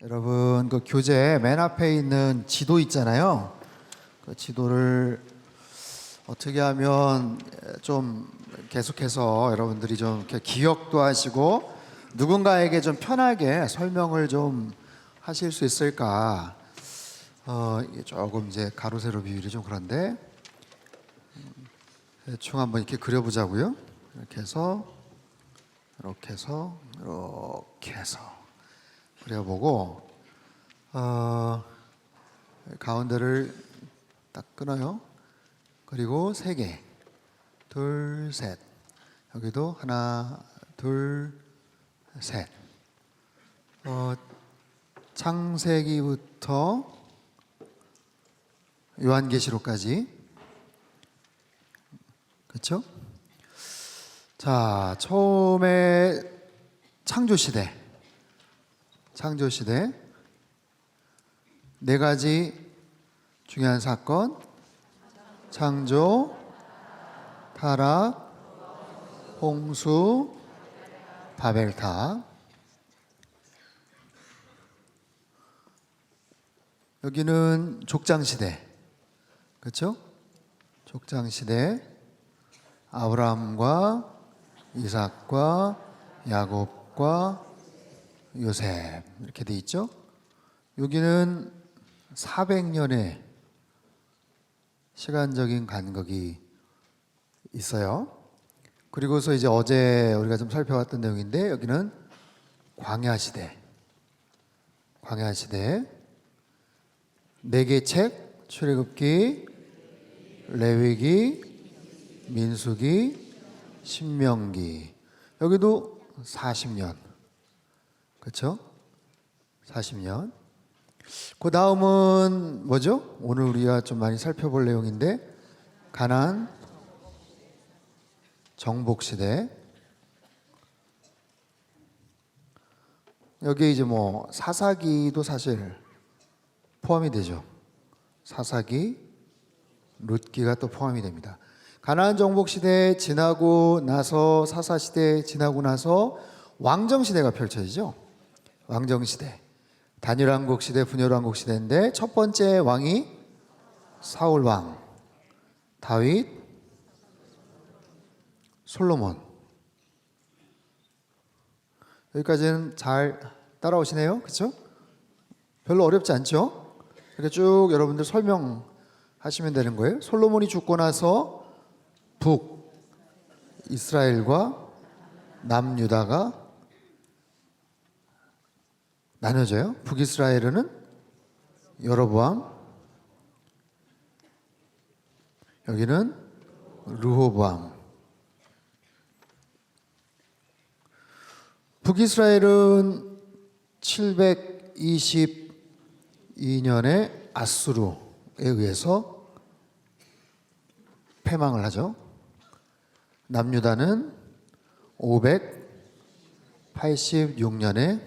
여러분 그 교재 맨 앞에 있는 지도 있잖아요. 그 지도를 어떻게 하면 좀 계속해서 여러분들이 좀 이렇게 기억도 하시고 누군가에게 좀 편하게 설명을 좀 하실 수 있을까? 이게 조금 이제 가로 세로 비율이 좀 그런데 대충 한번 이렇게 그려보자고요. 이렇게 해서 이렇게 해서 이렇게 해서 그려보고 가운데를 딱 끊어요. 그리고 세 개, 둘, 셋. 여기도 하나, 둘, 셋. 창세기부터 요한계시록까지, 그렇죠? 자, 처음에 창조시대 네 가지 중요한 사건: 창조, 타락, 홍수, 바벨탑. 여기는 족장시대, 그렇죠? 족장시대, 아브라함과 이삭과 야곱과 요셉 이렇게 돼 있죠. 여기는 400년의 시간적인 간격이 있어요. 그리고서 이제 어제 우리가 좀 살펴봤던 내용인데, 여기는 광야시대. 네 개 책: 출애굽기, 레위기, 민수기, 신명기. 여기도 40년, 그렇죠? 40년. 그 다음은 뭐죠? 오늘 우리가 좀 많이 살펴볼 내용인데, 가나안 정복시대. 여기 이제 뭐 사사기도 사실 포함이 되죠. 사사기, 룻기가 또 포함이 됩니다. 가나안 정복시대 지나고 나서, 사사시대 지나고 나서 왕정시대가 펼쳐지죠. 왕정시대, 단일왕국시대, 분열왕국시대인데, 첫 번째 왕이 사울왕, 다윗, 솔로몬. 여기까지는 잘 따라오시네요, 그렇죠? 별로 어렵지 않죠? 이렇게 쭉 여러분들 설명하시면 되는 거예요. 솔로몬이 죽고 나서 북 이스라엘과 남유다가 나눠져요. 북이스라엘은 여로보암, 여기는 르호보암. 북이스라엘은 722년에 아수르에 의해서 패망을 하죠. 남유다는 586년에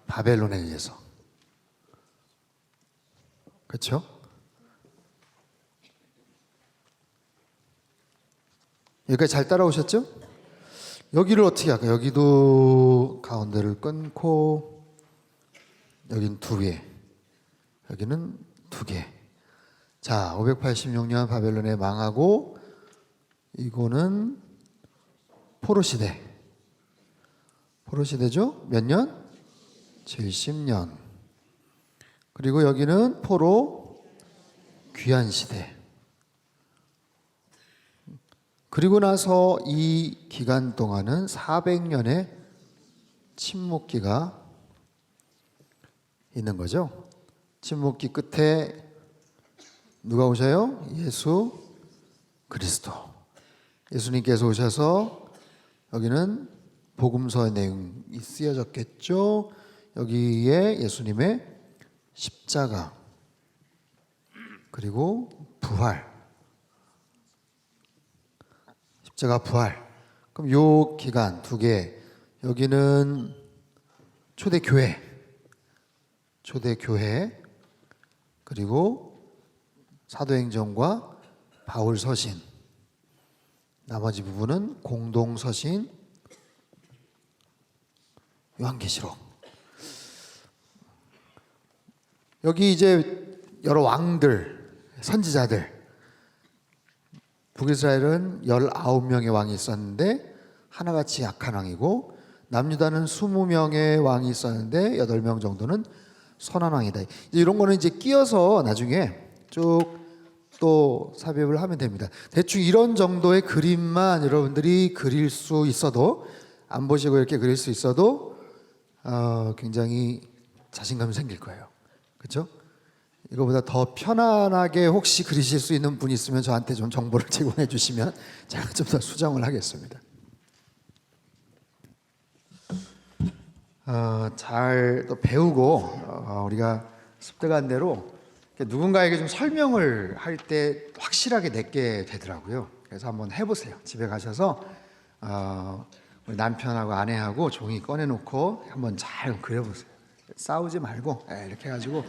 바벨론에 의해서, 그렇죠? 여기까지 잘 따라오셨죠? 여기를 어떻게 할까요? 여기도 가운데를 끊고, 여기는 두 개, 여기는 두 개. 자, 586년 바벨론에 망하고, 이거는 포로시대죠? 몇 년? 70년. 그리고 여기는 포로 귀환시대. 그리고 나서 이 기간 동안은 400년의 침묵기가 있는 거죠. 침묵기 끝에 누가 오셔요? 예수 그리스도. 예수님께서 오셔서, 여기는 복음서의 내용이 쓰여졌겠죠. 여기에 예수님의 십자가, 그리고 부활, 십자가 부활. 그럼 요 기간 두 개. 여기는 초대교회, 그리고 사도행전과 바울서신. 나머지 부분은 공동서신, 요한계시록. 여기 이제 여러 왕들, 선지자들, 북이스라엘은 19명의 왕이 있었는데 하나같이 약한 왕이고, 남유다는 20명의 왕이 있었는데 8명 정도는 선한 왕이다. 이런 거는 이제 끼어서 나중에 쭉 또 삽입을 하면 됩니다. 대충 이런 정도의 그림만 여러분들이 그릴 수 있어도, 안 보시고 이렇게 그릴 수 있어도 굉장히 자신감이 생길 거예요. 그렇죠? 이거보다 더 편안하게 혹시 그리실 수 있는 분이 있으면 저한테 좀 정보를 제공해 주시면 제가 좀 더 수정을 하겠습니다. 잘 또 배우고 우리가 습득한 대로 누군가에게 좀 설명을 할 때 확실하게 내게 되더라고요. 그래서 한번 해보세요. 집에 가셔서 우리 남편하고 아내하고 종이 꺼내놓고 한번 잘 그려보세요. 싸우지 말고 이렇게 해가지고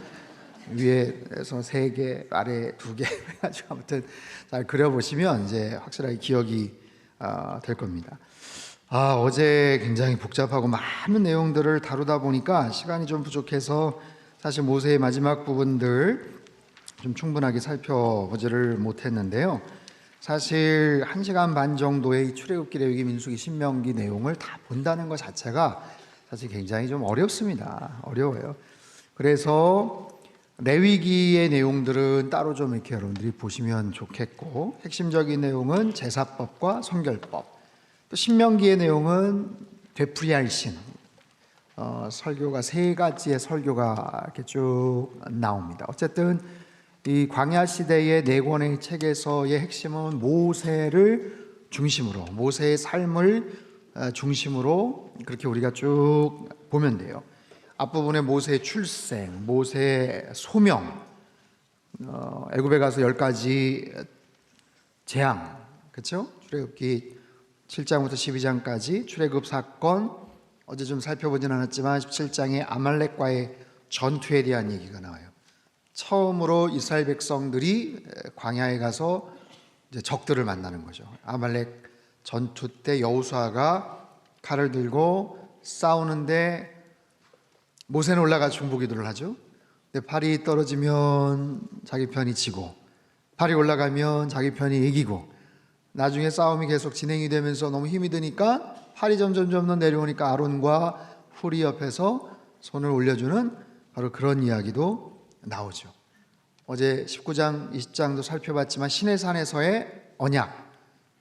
위에서 3개, 아래 2개 해가지고 아무튼 잘 그려보시면 이제 확실하게 기억이 될 겁니다. 어제 굉장히 복잡하고 많은 내용들을 다루다 보니까 시간이 좀 부족해서 사실 모세의 마지막 부분들 좀 충분하게 살펴보지를 못했는데요. 사실 1시간 반 정도의 출애굽기, 레위기, 민수기, 신명기 내용을 다 본다는 것 자체가 사실 굉장히 좀 어렵습니다. 어려워요. 그래서 레위기의 내용들은 따로 좀 이렇게 여러분들이 보시면 좋겠고, 핵심적인 내용은 제사법과 성결법, 또 신명기의 내용은 되풀이할 신, 설교가 3가지의 설교가 이렇게 쭉 나옵니다. 어쨌든 이 광야 시대의 4권의 책에서의 핵심은 모세를 중심으로, 모세의 삶을 중심으로 그렇게 우리가 쭉 보면 돼요. 앞부분에 모세의 출생, 모세의 소명, 애굽에 가서 10가지 재앙, 그렇죠? 출애굽기 7장부터 12장까지 출애굽 사건, 어제 좀 살펴보진 않았지만 17장에 아말렉과의 전투에 대한 얘기가 나와요. 처음으로 이스라엘 백성들이 광야에 가서 이제 적들을 만나는 거죠. 아말렉 전투 때 여호수아가 칼을 들고 싸우는데 모세는 올라가 중보기도를 하죠. 근데 팔이 떨어지면 자기 편이 지고, 팔이 올라가면 자기 편이 이기고, 나중에 싸움이 계속 진행이 되면서 너무 힘이 드니까 팔이 점점 내려오니까 아론과 훌이 옆에서 손을 올려주는 바로 그런 이야기도 나오죠. 어제 19장, 20장도 살펴봤지만 신의 산에서의 언약,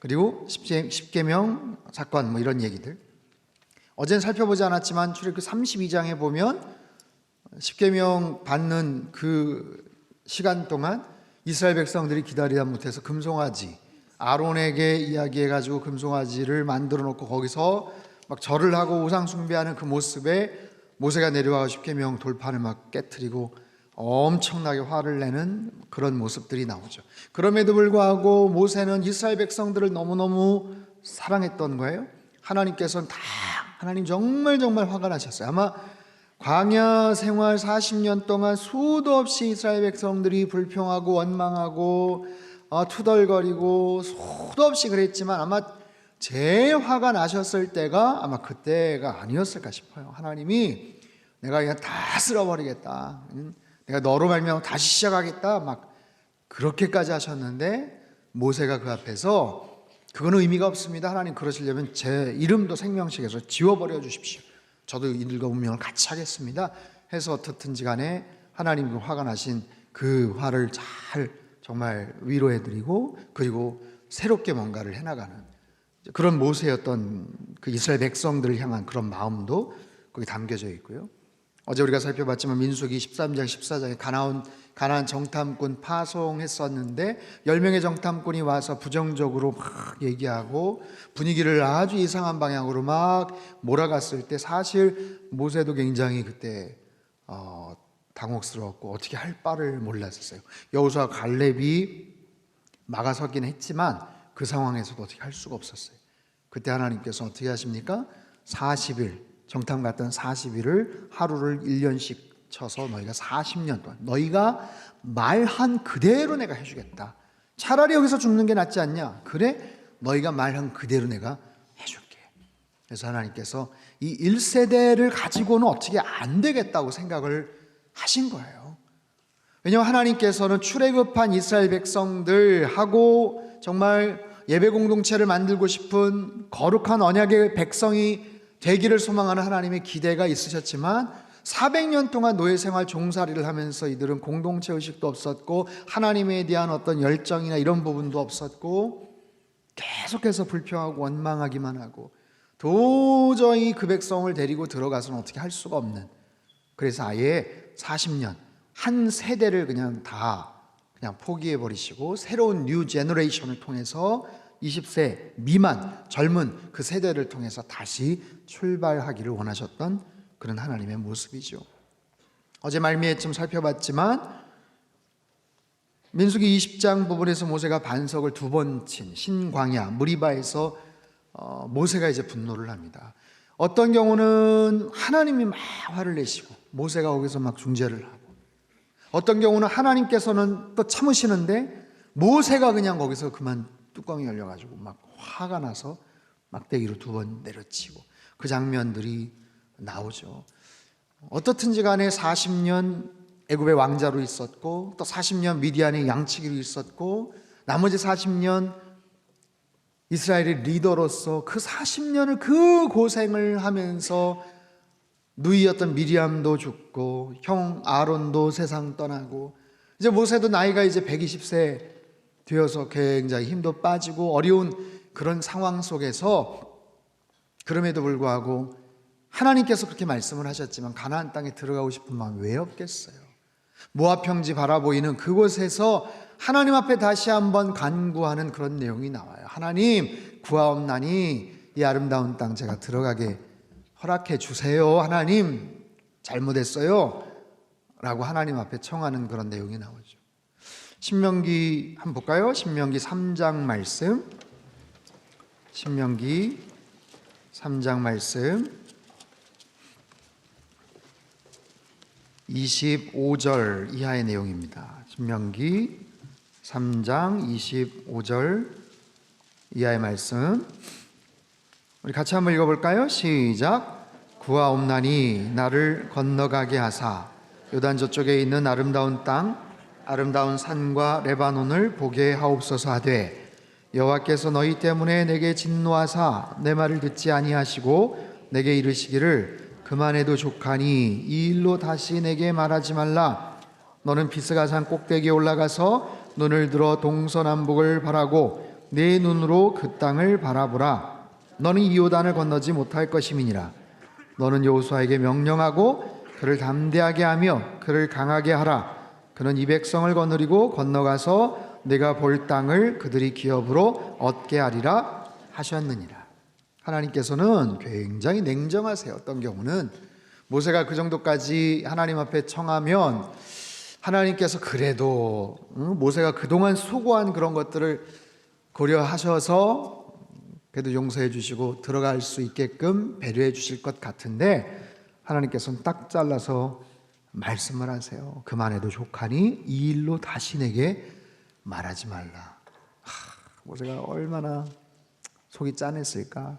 그리고 10계명 사건, 뭐 이런 얘기들. 어제는 살펴보지 않았지만 출애굽기 32장에 보면 10계명 받는 그 시간 동안 이스라엘 백성들이 기다리다 못해서 금송아지, 아론에게 이야기해가지고 금송아지를 만들어 놓고 거기서 막 절을 하고 우상 숭배하는 그 모습에 모세가 내려와서 10계명 돌판을 막 깨트리고 엄청나게 화를 내는 그런 모습들이 나오죠. 그럼에도 불구하고 모세는 이스라엘 백성들을 너무너무 사랑했던 거예요. 하나님께서는 하나님 정말 화가 나셨어요. 아마 광야 생활 40년 동안 수도 없이 이스라엘 백성들이 불평하고 원망하고 투덜거리고 수도 없이 그랬지만 아마 제일 화가 나셨을 때가 아마 그때가 아니었을까 싶어요. 하나님이 내가 그냥 다 쓸어버리겠다, 내가 너로 말미암아 다시 시작하겠다, 막 그렇게까지 하셨는데 모세가 그 앞에서 그거는 의미가 없습니다. 하나님 그러시려면 제 이름도 생명책에서 지워버려 주십시오. 저도 이들과 운명을 같이 하겠습니다 해서 어떻든지 간에 하나님 그 화가 나신 그 화를 잘 정말 위로해드리고, 그리고 새롭게 뭔가를 해나가는 그런 모세였던 그 이스라엘 백성들을 향한 그런 마음도 거기 담겨져 있고요. 어제 우리가 살펴봤지만 민수기 13장 14장에 가나안 정탐꾼 파송했었는데 10명의 정탐꾼이 와서 부정적으로 막 얘기하고 분위기를 아주 이상한 방향으로 막 몰아갔을 때 사실 모세도 굉장히 그때 당혹스러웠고 어떻게 할 바를 몰랐었어요. 여호수아 갈렙이 막아서긴 했지만 그 상황에서도 어떻게 할 수가 없었어요. 그때 하나님께서 어떻게 하십니까? 40일, 정탐 갔던 40일을 하루를 1년씩 쳐서 너희가 40년 동안 너희가 말한 그대로 내가 해주겠다. 차라리 여기서 죽는 게 낫지 않냐? 그래, 너희가 말한 그대로 내가 해줄게. 그래서 하나님께서 이 1세대를 가지고는 어떻게 안 되겠다고 생각을 하신 거예요. 왜냐하면 하나님께서는 출애굽한 이스라엘 백성들하고 정말 예배 공동체를 만들고 싶은 거룩한 언약의 백성이 되기를 소망하는 하나님의 기대가 있으셨지만 400년 동안 노예 생활 종살이를 하면서 이들은 공동체 의식도 없었고 하나님에 대한 어떤 열정이나 이런 부분도 없었고 계속해서 불평하고 원망하기만 하고 도저히 그 백성을 데리고 들어가서는 어떻게 할 수가 없는, 그래서 아예 40년 한 세대를 그냥 다 그냥 포기해 버리시고 새로운 뉴 제너레이션을 통해서 20세 미만 젊은 그 세대를 통해서 다시 출발하기를 원하셨던 그런 하나님의 모습이죠. 어제 말미에 좀 살펴봤지만 민수기 20장 부분에서 모세가 반석을 2번 친 신광야 무리바에서 모세가 이제 분노를 합니다. 어떤 경우는 하나님이 막 화를 내시고 모세가 거기서 막 중재를 하고, 어떤 경우는 하나님께서는 또 참으시는데 모세가 그냥 거기서 그만 뚜껑이 열려가지고 막 화가 나서 막대기로 2번 내려치고 그 장면들이 나오죠. 어떻든지 간에 40년 애굽의 왕자로 있었고 또 40년 미디안의 양치기로 있었고 나머지 40년 이스라엘의 리더로서 그 40년을 그 고생을 하면서 누이였던 미리암도 죽고 형 아론도 세상 떠나고 이제 모세도 나이가 이제 120세 되어서 굉장히 힘도 빠지고 어려운 그런 상황 속에서 그럼에도 불구하고 하나님께서 그렇게 말씀을 하셨지만 가나안 땅에 들어가고 싶은 마음이 왜 없겠어요? 모압 평지 바라보이는 그곳에서 하나님 앞에 다시 한번 간구하는 그런 내용이 나와요. 하나님 구하옵나니 이 아름다운 땅 제가 들어가게 허락해 주세요. 하나님 잘못했어요 라고 하나님 앞에 청하는 그런 내용이 나오죠. 신명기 한번 볼까요? 신명기 3장 말씀, 신명기 3장 말씀 25절 이하의 내용입니다. 신명기 3장 25절 이하의 말씀 우리 같이 한번 읽어볼까요? 시작. 구하옵나니 나를 건너가게 하사 요단 저쪽에 있는 아름다운 땅 아름다운 산과 레바논을 보게 하옵소서 하되 여호와께서 너희 때문에 내게 진노하사 내 말을 듣지 아니하시고 내게 이르시기를 그만해도 족하니 이 일로 다시 내게 말하지 말라. 너는 비스가산 꼭대기에 올라가서 눈을 들어 동서남북을 바라고 내 눈으로 그 땅을 바라보라. 너는 이 요단을 건너지 못할 것임이니라. 너는 여호수아에게 명령하고 그를 담대하게 하며 그를 강하게 하라. 그는 이 백성을 거느리고 건너가서 내가 볼 땅을 그들이 기업으로 얻게 하리라 하셨느니라. 하나님께서는 굉장히 냉정하세요. 어떤 경우는 모세가 그 정도까지 하나님 앞에 청하면 하나님께서 그래도 모세가 그동안 수고한 그런 것들을 고려하셔서 그래도 용서해 주시고 들어갈 수 있게끔 배려해 주실 것 같은데 하나님께서는 딱 잘라서 말씀을 하세요. 그만해도 족하니 이 일로 다시 내게 말하지 말라. 모세가 얼마나 속이 짠했을까,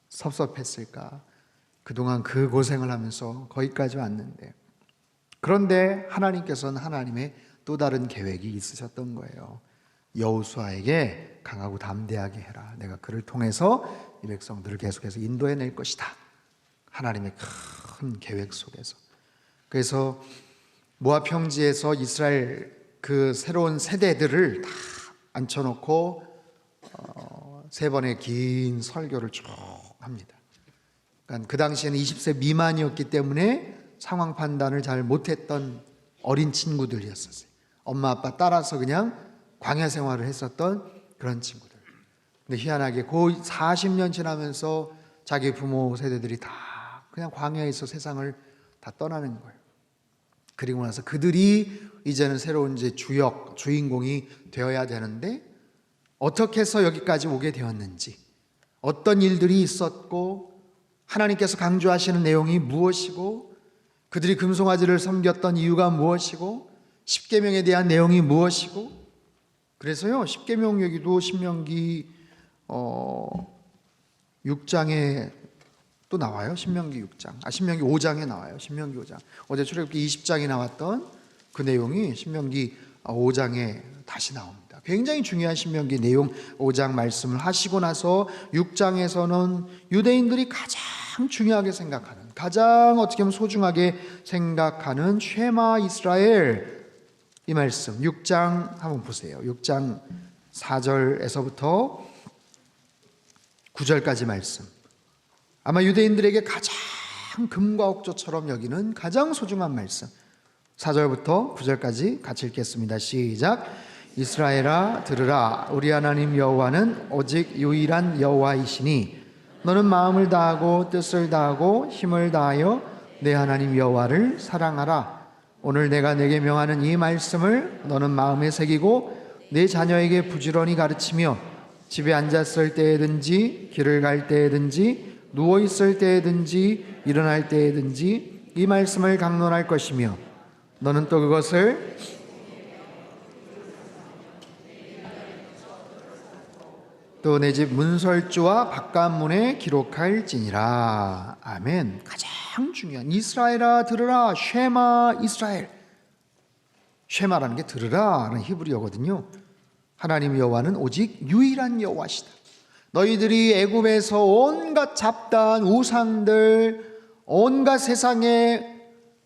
섭섭했을까. 그동안 그 고생을 하면서 거기까지 왔는데, 그런데 하나님께서는 하나님의 또 다른 계획이 있으셨던 거예요. 여호수아에게 강하고 담대하게 해라. 내가 그를 통해서 이 백성들을 계속해서 인도해낼 것이다. 하나님의 큰 계획 속에서. 그래서 모압 평지에서 이스라엘 그 새로운 세대들을 다 앉혀놓고 3번의 긴 설교를 쭉 합니다. 그러니까 그 당시에는 20세 미만이었기 때문에 상황 판단을 잘 못했던 어린 친구들이었어요. 엄마 아빠 따라서 그냥 광야 생활을 했었던 그런 친구들. 근데 희한하게 그 40년 지나면서 자기 부모 세대들이 다 그냥 광야에서 세상을 다 떠나는 거예요. 그리고 나서 그들이 이제는 새로운 이제 주인공이 되어야 되는데 어떻게 해서 여기까지 오게 되었는지, 어떤 일들이 있었고 하나님께서 강조하시는 내용이 무엇이고 그들이 금송아지를 섬겼던 이유가 무엇이고 십계명에 대한 내용이 무엇이고, 그래서요 십계명 얘기도 신명기 6장에 또 나와요. 신명기 6장. 신명기 5장에 나와요. 신명기 5장. 어제 출애굽기 20장에 나왔던 그 내용이 신명기 5장에 다시 나옵니다. 굉장히 중요한 신명기 내용 5장 말씀을 하시고 나서 6장에서는 유대인들이 가장 중요하게 생각하는, 가장 어떻게 보면 소중하게 생각하는 쉐마 이스라엘, 이 말씀 6장 한번 보세요. 6장 4절에서부터 9절까지 말씀, 아마 유대인들에게 가장 금과 옥조처럼 여기는 가장 소중한 말씀, 4절부터 9절까지 같이 읽겠습니다. 시작. 이스라엘아 들으라. 우리 하나님 여호와는 오직 유일한 여호와이시니 너는 마음을 다하고 뜻을 다하고 힘을 다하여 내 하나님 여호와를 사랑하라. 오늘 내가 내게 명하는 이 말씀을 너는 마음에 새기고 내 자녀에게 부지런히 가르치며 집에 앉았을 때에든지 길을 갈 때에든지 누워 있을 때에든지 일어날 때에든지 이 말씀을 강론할 것이며 너는 또 그것을 또 내 집 문설주와 바깥문에 기록할지니라. 아멘. 가장 중요한, 이스라엘아 들으라. 쉐마 이스라엘. 쉐마라는 게 들으라는 히브리어거든요. 하나님 여호와는 오직 유일한 여호와시다. 너희들이 애굽에서 온갖 잡다한 우상들, 온갖 세상에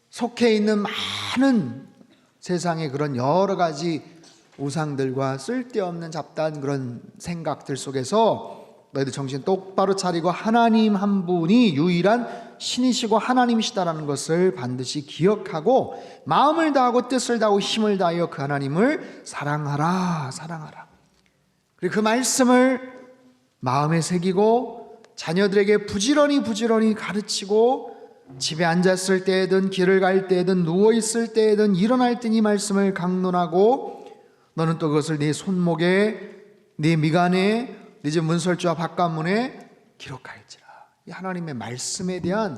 속해 있는 많은 세상의 그런 여러 가지 우상들과 쓸데없는 잡다한 그런 생각들 속에서 너희들 정신 똑바로 차리고 하나님 한 분이 유일한 신이시고 하나님이시다라는 것을 반드시 기억하고 마음을 다하고 뜻을 다하고 힘을 다하여 그 하나님을 사랑하라. 사랑하라. 그리고 그 말씀을 마음에 새기고 자녀들에게 부지런히 가르치고 집에 앉았을 때든 길을 갈 때든 누워 있을 때든 일어날 때 이 말씀을 강론하고 너는 또 그것을 네 손목에 네 미간에 네 집 문설주와 바깥문에 기록할지라. 이 하나님의 말씀에 대한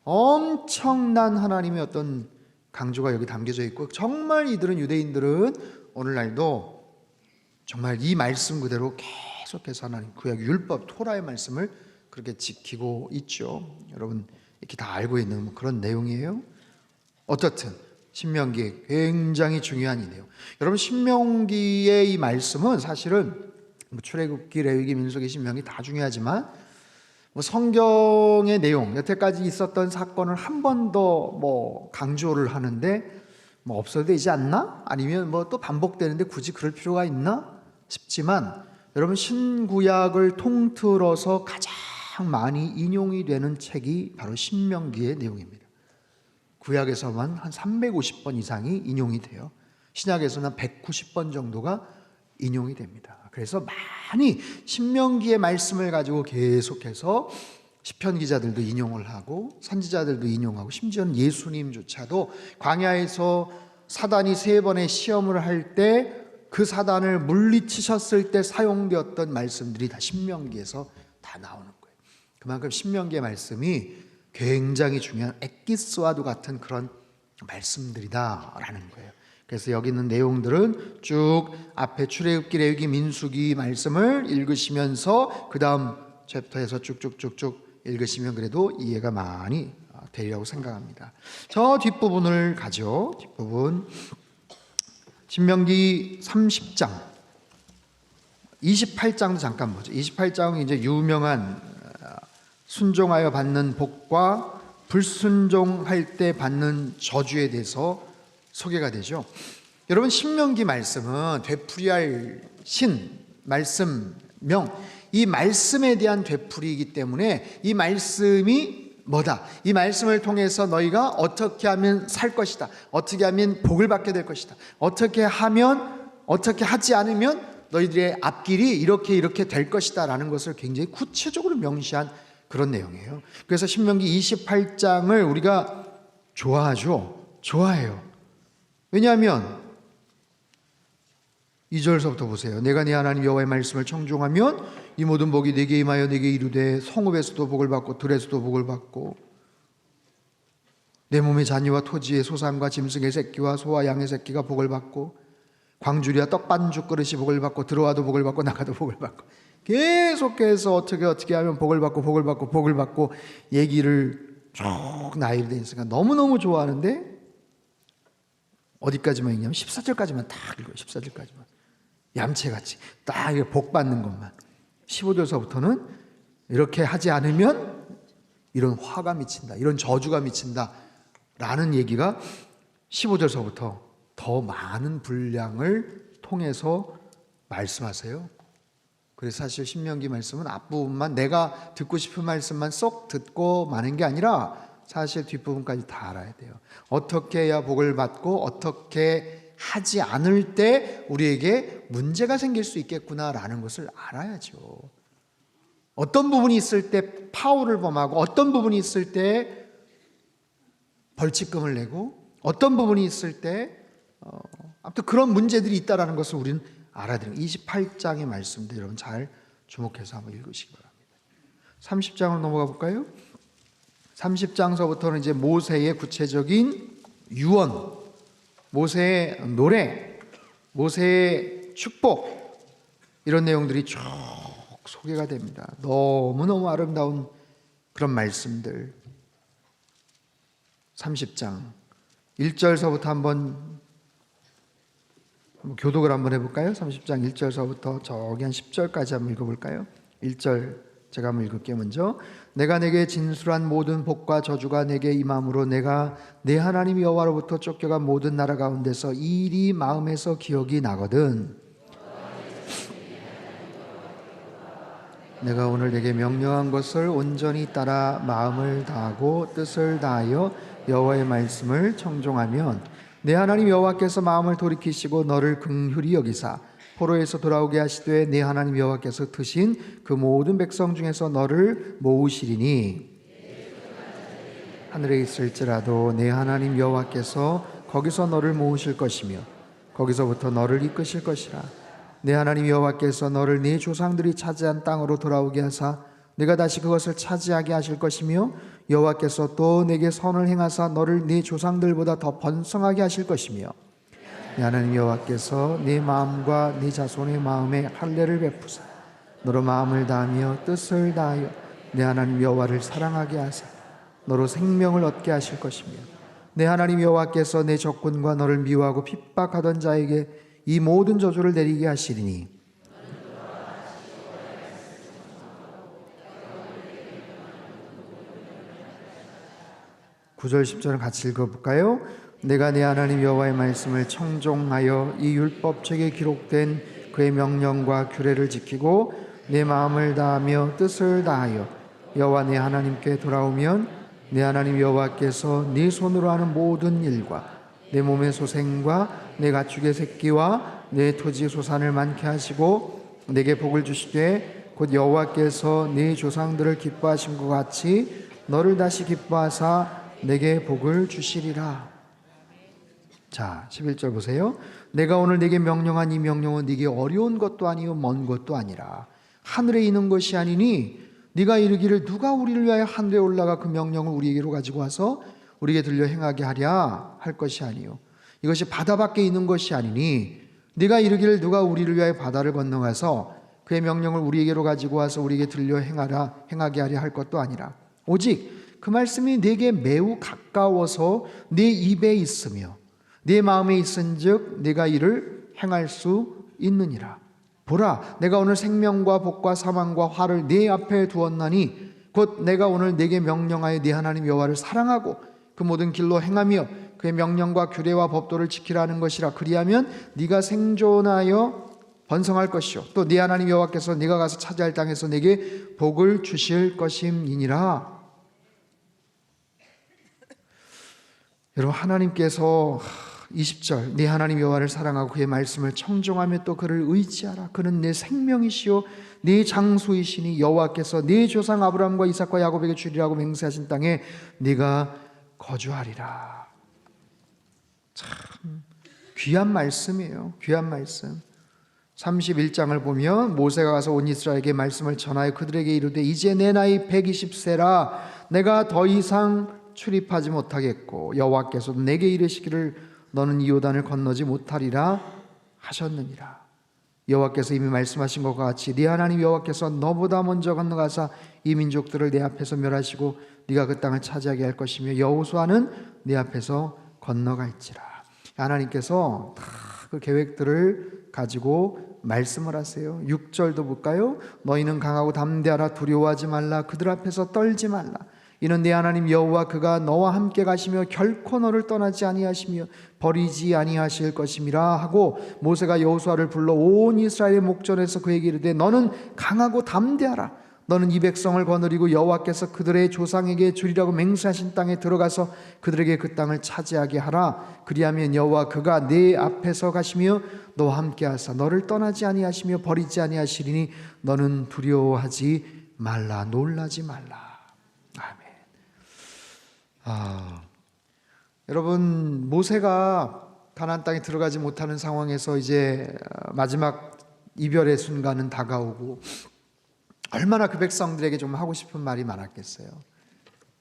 엄청난 하나님의 어떤 강조가 여기 담겨져 있고, 정말 이들은, 유대인들은 오늘날도 정말 이 말씀 그대로 계속해서 하나님 구약 율법 토라의 말씀을 그렇게 지키고 있죠. 여러분 이렇게 다 알고 있는 그런 내용이에요. 어떻든 신명기에 굉장히 중요한 이 내용. 여러분 신명기의 이 말씀은 사실은 출애굽기, 레위기, 민수기, 신명기 다 중요하지만 성경의 내용, 여태까지 있었던 사건을 한 번 더 강조를 하는데 없어도 되지 않나? 아니면 또 반복되는데 굳이 그럴 필요가 있나? 싶지만 여러분 신구약을 통틀어서 가장 많이 인용이 되는 책이 바로 신명기의 내용입니다. 구약에서만 한 350번 이상이 인용이 돼요. 신약에서는 한 190번 정도가 인용이 됩니다. 그래서 많이 신명기의 말씀을 가지고 계속해서 시편 기자들도 인용을 하고 선지자들도 인용하고 심지어는 예수님조차도 광야에서 사단이 3번의 시험을 할 때 그 사단을 물리치셨을 때 사용되었던 말씀들이 다 신명기에서 다 나오는 거예요. 그만큼 신명기의 말씀이 굉장히 중요한 엑기스와도 같은 그런 말씀들이다라는 거예요. 그래서 여기 있는 내용들은 쭉 앞에 출애굽기, 레위기, 민수기 말씀을 읽으시면서 그 다음 챕터에서 쭉쭉쭉쭉 읽으시면 그래도 이해가 많이 되리라고 생각합니다. 저 뒷부분을 가죠. 뒷부분 신명기 30장 28장도 잠깐 보죠. 28장은 이제 유명한 순종하여 받는 복과 불순종할 때 받는 저주에 대해서 소개가 되죠. 여러분 신명기 말씀은 되풀이할 신, 말씀명, 이 말씀에 대한 되풀이이기 때문에 이 말씀이 뭐다? 이 말씀을 통해서 너희가 어떻게 하면 살 것이다. 어떻게 하면 복을 받게 될 것이다. 어떻게 하면, 어떻게 하지 않으면 너희들의 앞길이 이렇게 될 것이다 라는 것을 굉장히 구체적으로 명시한 그런 내용이에요. 그래서 신명기 28장을 우리가 좋아하죠. 좋아해요. 왜냐하면 2절서부터 보세요. 내가 네 하나님 여호와의 말씀을 청종하면 이 모든 복이 네게 임하여 네게 이르되 성읍에서도 복을 받고 들에서도 복을 받고 내 몸의 잔이와 토지의 소산과 짐승의 새끼와 소와 양의 새끼가 복을 받고 광주리와 떡반죽 그릇이 복을 받고 들어와도 복을 받고 나가도 복을 받고 계속해서 어떻게 하면 복을 받고 얘기를 쭉 나열되어 있으니까 너무너무 좋아하는데 어디까지만 읽냐면 14절까지만 딱 읽어요. 14절까지만. 얌체같이 딱 복 받는 것만. 15절서부터는 이렇게 하지 않으면 이런 화가 미친다, 이런 저주가 미친다 라는 얘기가 15절서부터 더 많은 분량을 통해서 말씀하세요. 그래서 사실 신명기 말씀은 앞부분만, 내가 듣고 싶은 말씀만 쏙 듣고 마는 게 아니라 사실 뒷부분까지 다 알아야 돼요. 어떻게 해야 복을 받고 어떻게 하지 않을 때 우리에게 문제가 생길 수 있겠구나라는 것을 알아야죠. 어떤 부분이 있을 때 파울을 범하고 어떤 부분이 있을 때 벌칙금을 내고 어떤 부분이 있을 때 아무튼 그런 문제들이 있다는 것을 우리는 알아야 돼요. 28장의 말씀들 여러분 잘 주목해서 한번 읽으시기 바랍니다. 30장으로 넘어가 볼까요? 30장서부터는 이제 모세의 구체적인 유언, 모세의 노래, 모세의 축복, 이런 내용들이 쭉 소개가 됩니다. 너무너무 아름다운 그런 말씀들. 30장 1절서부터 한번 교독을 한번 해볼까요? 30장 1절서부터 저기 한 10절까지 한번 읽어볼까요? 1절 제가 한번 읽을게요. 먼저 내가 내게 진술한 모든 복과 저주가 내게 임함으로 내가 내 하나님 여호와로부터 쫓겨간 모든 나라 가운데서 이 일이 마음에서 기억이 나거든. 내가 오늘 내게 명령한 것을 온전히 따라 마음을 다하고 뜻을 다하여 여호와의 말씀을 청종하면 내 하나님 여호와께서 마음을 돌이키시고 너를 긍휼히 여기사 포로에서 돌아오게 하시되 내 하나님 여호와께서 드신 그 모든 백성 중에서 너를 모으시리니 하늘에 있을지라도 내 하나님 여호와께서 거기서 너를 모으실 것이며 거기서부터 너를 이끄실 것이라. 내 하나님 여호와께서 너를 네 조상들이 차지한 땅으로 돌아오게 하사 내가 다시 그것을 차지하게 하실 것이며 여호와께서 또 내게 선을 행하사 너를 네 조상들보다 더 번성하게 하실 것이며 내 하나님 여호와께서 네 마음과 네 자손의 마음에 할례를 베푸사 너로 마음을 다하며 뜻을 다하여 내 하나님 여호와를 사랑하게 하사 너로 생명을 얻게 하실 것이며 내 하나님 여호와께서 내 적군과 너를 미워하고 핍박하던 자에게 이 모든 저주를 내리게 하시리니 (9절 10절을) 같이 읽어볼까요? 내가 내 하나님 여호와의 말씀을 청종하여 이 율법책에 기록된 그의 명령과 규례를 지키고 내 마음을 다하며 뜻을 다하여 여호와 내 하나님께 돌아오면 내 하나님 여호와께서 네 손으로 하는 모든 일과 내 몸의 소생과 내 가축의 새끼와 내 토지 소산을 많게 하시고 내게 복을 주시되 곧 여호와께서 네 조상들을 기뻐하신 것 같이 너를 다시 기뻐하사 내게 복을 주시리라. 자, 11절 보세요. 내가 오늘 네게 명령한 이 명령은 네게 어려운 것도 아니요 먼 것도 아니라 하늘에 있는 것이 아니니 네가 이르기를 누가 우리를 위하여 하늘에 올라가 그 명령을 우리에게로 가지고 와서 우리에게 들려 행하게 하랴 할 것이 아니요 이것이 바다 밖에 있는 것이 아니니 네가 이르기를 누가 우리를 위하여 바다를 건너가서 그의 명령을 우리에게로 가지고 와서 우리에게 들려 행하게 하랴 할 것도 아니라 오직 그 말씀이 네게 매우 가까워서 네 입에 있으며 네 마음에 있은즉 네가 이를 행할 수 있느니라. 보라, 내가 오늘 생명과 복과 사망과 화를 네 앞에 두었나니 곧 내가 오늘 네게 명령하여 네 하나님 여호와를 사랑하고 그 모든 길로 행하며 그의 명령과 규례와 법도를 지키라는 것이라. 그리하면 네가 생존하여 번성할 것이요 또 네 하나님 여호와께서 네가 가서 차지할 땅에서 네게 복을 주실 것임이니라. 여러분, 하나님께서 20절 네 하나님 여호와를 사랑하고 그의 말씀을 청종하며 또 그를 의지하라. 그는 내 생명이시요 네 장소이시니 여호와께서 네 조상 아브라함과 이삭과 야곱에게 주리라고 맹세하신 땅에 네가 거주하리라. 참 귀한 말씀이에요. 귀한 말씀. 31장을 보면 모세가 가서 온 이스라엘에게 말씀을 전하여 그들에게 이르되 이제 내 나이 120세라 내가 더 이상 출입하지 못하겠고 여호와께서도 내게 이르시기를 너는 이 요단을 건너지 못하리라 하셨느니라. 여호와께서 이미 말씀하신 것과 같이 네 하나님 여호와께서 너보다 먼저 건너가사 이 민족들을 내 앞에서 멸하시고 네가 그 땅을 차지하게 할 것이며 여호수아는 네 앞에서 건너갈지라. 하나님께서 다 그 계획들을 가지고 말씀을 하세요. 6절도 볼까요? 너희는 강하고 담대하라. 두려워하지 말라. 그들 앞에서 떨지 말라. 이는 네 하나님 여호와 그가 너와 함께 가시며 결코 너를 떠나지 아니하시며 버리지 아니하실 것임이라 하고, 모세가 여호수아를 불러 온 이스라엘의 목전에서 그에게 이르되 너는 강하고 담대하라. 너는 이 백성을 거느리고 여호와께서 그들의 조상에게 주리라고 맹세하신 땅에 들어가서 그들에게 그 땅을 차지하게 하라. 그리하면 여호와 그가 네 앞에서 가시며 너와 함께 하사 너를 떠나지 아니하시며 버리지 아니하시리니 너는 두려워하지 말라. 놀라지 말라. 아멘. 여러분, 모세가 가나안 땅에 들어가지 못하는 상황에서 이제 마지막 이별의 순간은 다가오고, 얼마나 그 백성들에게 좀 하고 싶은 말이 많았겠어요.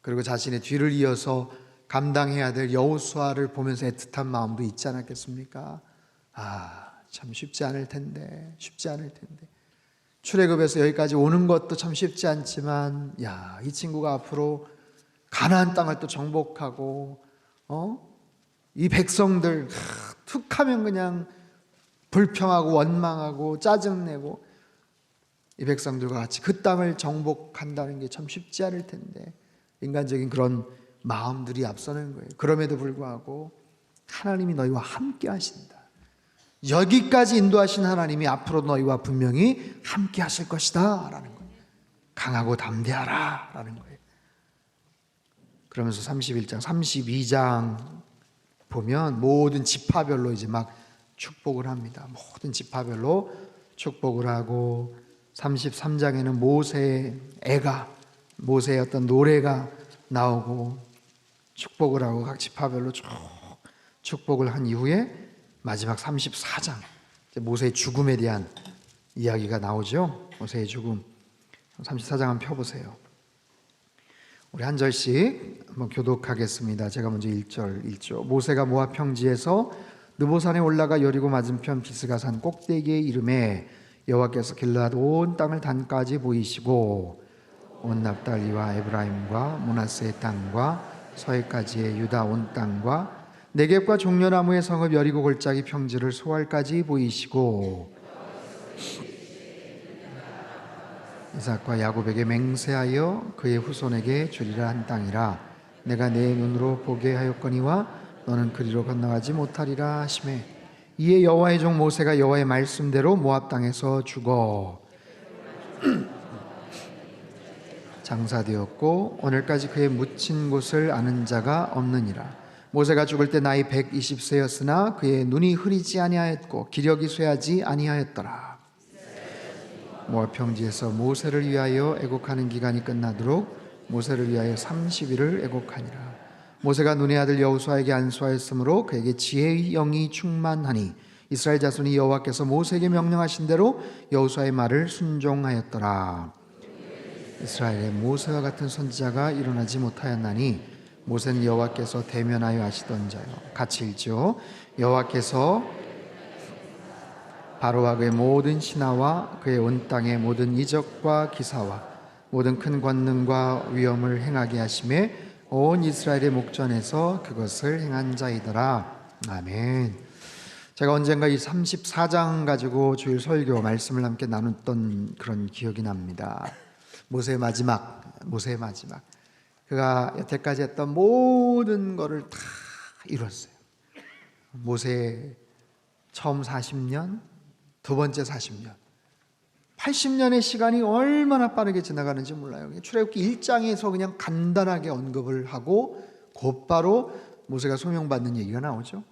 그리고 자신의 뒤를 이어서 감당해야 될 여호수아를 보면서 애틋한 마음도 있지 않았겠습니까? 참 쉽지 않을 텐데, 쉽지 않을 텐데. 출애굽에서 여기까지 오는 것도 참 쉽지 않지만, 이 친구가 앞으로 가나안 땅을 또 정복하고, 이 백성들 툭하면 그냥 불평하고 원망하고 짜증내고, 이 백성들과 같이 그 땅을 정복한다는 게 참 쉽지 않을 텐데, 인간적인 그런 마음들이 앞서는 거예요. 그럼에도 불구하고 하나님이 너희와 함께 하신다. 여기까지 인도하신 하나님이 앞으로 너희와 분명히 함께 하실 것이다 라는 거예요. 강하고 담대하라 라는 거예요. 그러면서 31장, 32장 보면 모든 지파별로 이제 막 축복을 합니다. 모든 지파별로 축복을 하고, 33장에는 모세의 어떤 노래가 나오고 축복을 하고 각 지파별로 쭉 축복을 한 이후에 마지막 34장, 모세의 죽음에 대한 이야기가 나오죠. 모세의 죽음. 34장 한번 펴보세요. 우리 한 절씩 한번 교독하겠습니다. 제가 먼저 1조. 모세가 모압 평지에서 느보산에 올라가 여리고 맞은편 비스가산 꼭대기에 이르매 여호와께서 길르앗 온 땅을 단까지 보이시고 온 납달리와 에브라임과 므낫세의 땅과 서해까지의 유다 온 땅과 네겝과 종려나무의 성읍 여리고 골짜기 평지를 소알까지 보이시고, 이삭과 야곱에게 맹세하여 그의 후손에게 주리라 한 땅이라. 내가 내 눈으로 보게 하였거니와 너는 그리로 건너가지 못하리라 하시매, 이에 여호와의 종 모세가 여호와의 말씀대로 모압 땅에서 죽어 장사되었고 오늘까지 그의 묻힌 곳을 아는 자가 없느니라. 모세가 죽을 때 나이 120세였으나 그의 눈이 흐리지 아니하였고 기력이 쇠하지 아니하였더라. 모압 평지에서 모세를 위하여 애곡하는 기간이 끝나도록 모세를 위하여 30일을 애곡하니라. 모세가 눈의 아들 여호수아에게 안수하였으므로 그에게 지혜의 영이 충만하니 이스라엘 자손이 여호와께서 모세에게 명령하신 대로 여호수아의 말을 순종하였더라. 이스라엘에 모세와 같은 선지자가 일어나지 못하였나니 모세는 여호와께서 대면하여 하시던 자요. 같이 읽죠. 여호와께서 바로와 그의 모든 신하와 그의 온 땅의 모든 이적과 기사와 모든 큰 권능과 위엄을 행하게 하심에 온 이스라엘의 목전에서 그것을 행한 자이더라. 아멘. 제가 언젠가 이 34장 가지고 주일 설교 말씀을 함께 나눴던 그런 기억이 납니다. 모세의 마지막. 그가 여태까지 했던 모든 것을 다 이뤘어요. 모세 처음 40년, 두 번째 40년, 80년의 시간이 얼마나 빠르게 지나가는지 몰라요. 출애굽기 1장에서 그냥 간단하게 언급을 하고 곧바로 모세가 소명받는 얘기가 나오죠.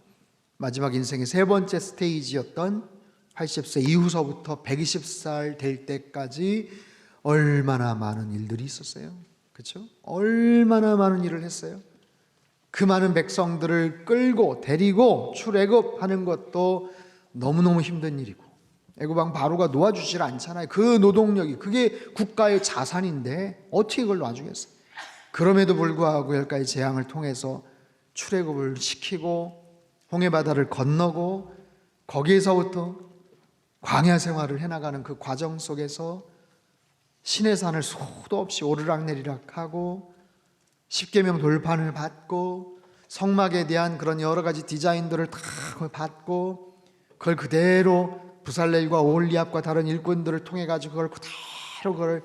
마지막 인생의 세 번째 스테이지였던 80세 이후서부터 120살 될 때까지 얼마나 많은 일들이 있었어요. 그렇죠? 얼마나 많은 일을 했어요. 그 많은 백성들을 끌고 데리고 출애굽하는 것도 너무너무 힘든 일이고, 애굽왕 바로가 놓아주질 않잖아요. 그 노동력이, 그게 국가의 자산인데 어떻게 그걸 놔주겠어요? 그럼에도 불구하고 10가지 재앙을 통해서 출애굽을 시키고 홍해바다를 건너고 거기에서부터 광야 생활을 해나가는 그 과정 속에서 시내산을 수도 없이 오르락내리락 하고 십계명 돌판을 받고 성막에 대한 그런 여러 가지 디자인들을 다 받고 그걸 그대로 부살렐과 오홀리압과 다른 일꾼들을 통해 가지고 그걸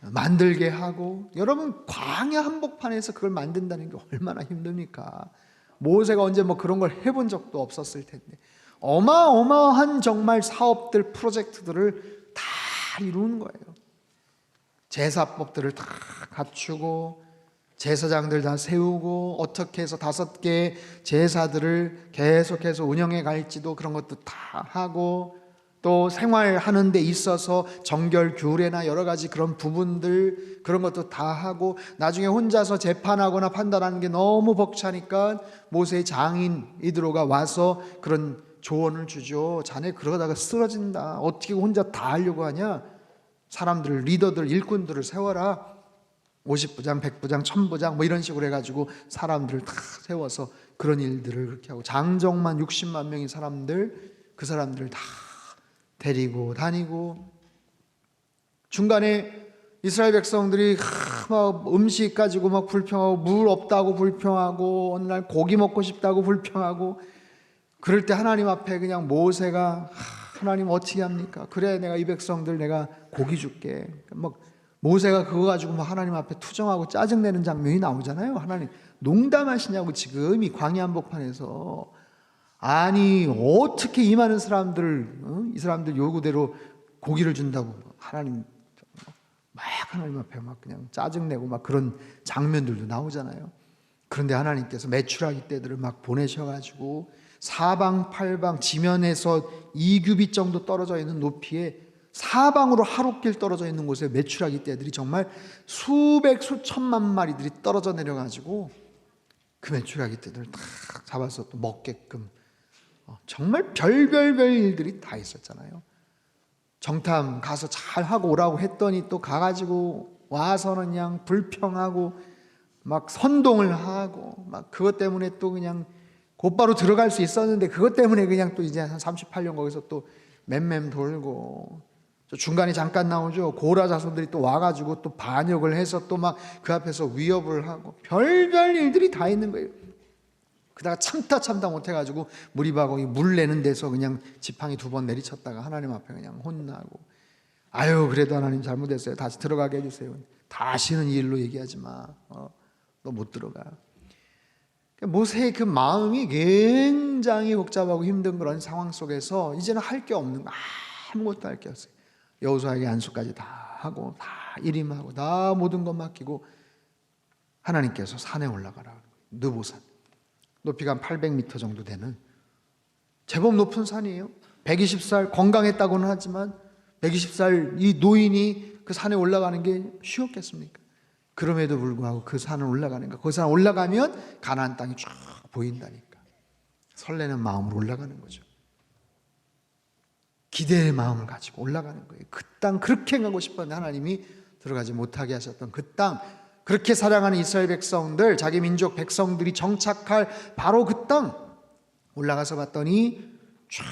만들게 하고, 여러분 광야 한복판에서 그걸 만든다는 게 얼마나 힘듭니까? 모세가 언제 뭐 그런 걸 해본 적도 없었을 텐데 어마어마한 정말 사업들, 프로젝트들을 다 이루는 거예요. 제사법들을 다 갖추고 제사장들 다 세우고 어떻게 해서 5개의 제사들을 계속해서 운영해 갈지도 그런 것도 다 하고, 또 생활하는 데 있어서 정결 규례나 여러 가지 그런 부분들 그런 것도 다 하고, 나중에 혼자서 재판하거나 판단하는 게 너무 벅차니까 모세의 장인 이드로가 와서 그런 조언을 주죠. 자네 그러다가 쓰러진다. 어떻게 혼자 다 하려고 하냐? 사람들, 리더들, 일꾼들을 세워라. 50부장, 100부장, 1000부장 뭐 이런 식으로 해가지고 사람들을 다 세워서 그런 일들을 그렇게 하고, 장정만 60만 명의 사람들, 그 사람들을 다 데리고 다니고, 중간에 이스라엘 백성들이 막 음식 가지고 막 불평하고, 물 없다고 불평하고, 어느 날 고기 먹고 싶다고 불평하고, 그럴 때 하나님 앞에 그냥 모세가 하나님 어떻게 합니까? 그래 내가 이 백성들 내가 고기 줄게. 막 모세가 그거 가지고 막 하나님 앞에 투정하고 짜증내는 장면이 나오잖아요. 하나님 농담하시냐고 지금 이 광야 한복판에서. 아니 어떻게 이 많은 사람들을 이 사람들 요구대로 고기를 준다고 하나님 막 하나님 앞에 막 그냥 짜증내고 막 그런 장면들도 나오잖아요. 그런데 하나님께서 메추라기 떼들을 막 보내셔가지고 사방팔방 지면에서 2규빗 정도 떨어져 있는 높이에 사방으로 하루길 떨어져 있는 곳에 메추라기 떼들이 정말 수백 수천만 마리들이 떨어져 내려가지고 그 메추라기 떼들을 다 잡아서 또 먹게끔 정말 별별 일들이 다 있었잖아요. 정탐 가서 잘 하고 오라고 했더니 또 가가지고 와서는 그냥 불평하고 막 선동을 하고 막 그것 때문에 또 그냥 곧바로 들어갈 수 있었는데 그것 때문에 그냥 또 이제 한 38년 거기서 또 맴맴 돌고, 중간에 잠깐 나오죠. 고라 자손들이 또 와가지고 또 반역을 해서 또 막 그 앞에서 위협을 하고 별별 일들이 다 있는 거예요. 그다가 참다 못해가지고 무리바공이 물 내는 데서 그냥 지팡이 2번 내리쳤다가 하나님 앞에 그냥 혼나고, 아유 그래도 하나님 잘못했어요. 다시 들어가게 해주세요. 다시는 이 일로 얘기하지 마. 너 못 들어가. 모세의 그 마음이 굉장히 복잡하고 힘든 그런 상황 속에서 이제는 할 게 없는 거, 아무것도 할 게 없어요. 여호수아에게 안수까지 다 하고 다 일임하고 다 모든 것 맡기고 하나님께서 산에 올라가라. 느보산 높이가 한 800m 정도 되는 제법 높은 산이에요. 120살 건강했다고는 하지만 120살 이 노인이 그 산에 올라가는 게 쉬웠겠습니까? 그럼에도 불구하고 그 산을 올라가는 거, 그 산 올라가면 가나안 땅이 쫙 보인다니까 설레는 마음으로 올라가는 거죠. 기대의 마음을 가지고 올라가는 거예요. 그 땅 그렇게 가고 싶었는데 하나님이 들어가지 못하게 하셨던 그 땅, 그렇게 사랑하는 이스라엘 백성들, 자기 민족 백성들이 정착할 바로 그 땅 올라가서 봤더니 쫙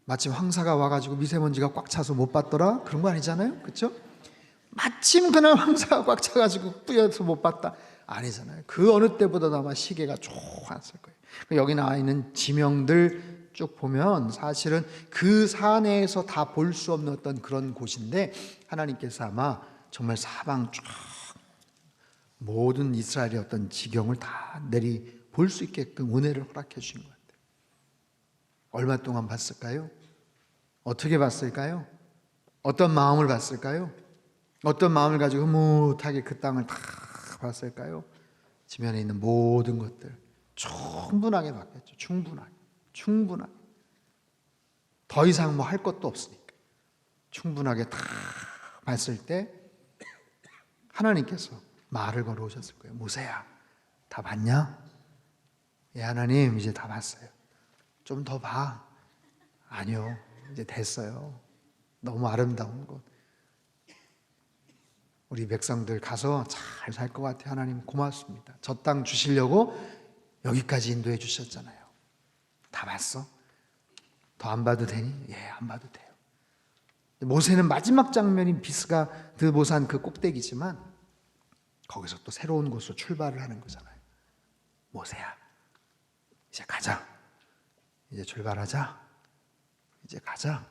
마침 황사가 와가지고 미세먼지가 꽉 차서 못 봤더라? 그런 거 아니잖아요. 그렇죠? 마침 그날 황사가 꽉 차가지고 뿌여서 못 봤다? 아니잖아요. 그 어느 때보다도 아마 시계가 좋았을 거예요. 여기 나와 있는 지명들 쭉 보면 사실은 그 산에서 다 볼 수 없는 어떤 그런 곳인데 하나님께서 아마 정말 사방 쫙 모든 이스라엘의 어떤 지경을 다 내리 볼 수 있게끔 은혜를 허락해 주신 것 같아요. 얼마 동안 봤을까요? 어떻게 봤을까요? 어떤 마음을 봤을까요? 어떤 마음을 가지고 흐뭇하게 그 땅을 다 봤을까요? 지면에 있는 모든 것들 충분하게 봤겠죠. 충분하게. 더 이상 뭐 할 것도 없으니까 충분하게 다 봤을 때 하나님께서 말을 걸어오셨을 거예요. 모세야, 다 봤냐? 예, 하나님 이제 다 봤어요. 좀 더 봐. 아니요, 이제 됐어요. 너무 아름다운 곳. 우리 백성들 가서 잘 살 것 같아요. 하나님 고맙습니다. 저 땅 주시려고 여기까지 인도해 주셨잖아요. 다 봤어? 더 안 봐도 되니? 예, 안 봐도 돼요. 모세는 마지막 장면인 비스가 드보산 그 꼭대기지만 거기서 또 새로운 곳으로 출발을 하는 거잖아요. 모세야, 이제 가자. 이제 출발하자. 이제 가자.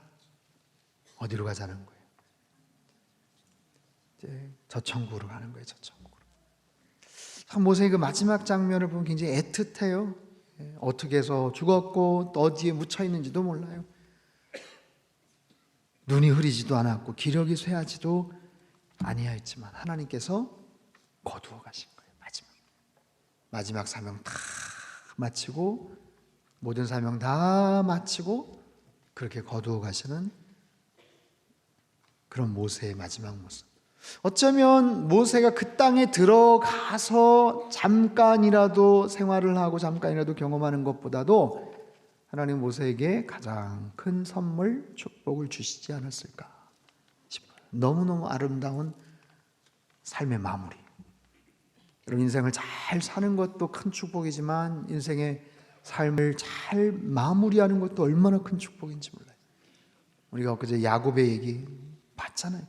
어디로 가자는 거예요? 이제 저천국으로 가는 거예요. 저천국으로. 참 모세의 그 마지막 장면을 보면 굉장히 애틋해요. 어떻게 해서 죽었고 또 어디에 묻혀 있는지도 몰라요. 눈이 흐리지도 않았고 기력이 쇠하지도 아니하였지만 하나님께서 거두어 가신 거예요. 마지막 사명 다 마치고 모든 사명 다 마치고 그렇게 거두어 가시는 그런 모세의 마지막 모습. 어쩌면 모세가 그 땅에 들어가서 잠깐이라도 생활을 하고 잠깐이라도 경험하는 것보다도 하나님 모세에게 가장 큰 선물, 축복을 주시지 않았을까 싶어요. 너무너무 아름다운 삶의 마무리. 여러분, 인생을 잘 사는 것도 큰 축복이지만 인생의 삶을 잘 마무리하는 것도 얼마나 큰 축복인지 몰라요. 우리가 엊그제 야곱의 얘기 봤잖아요.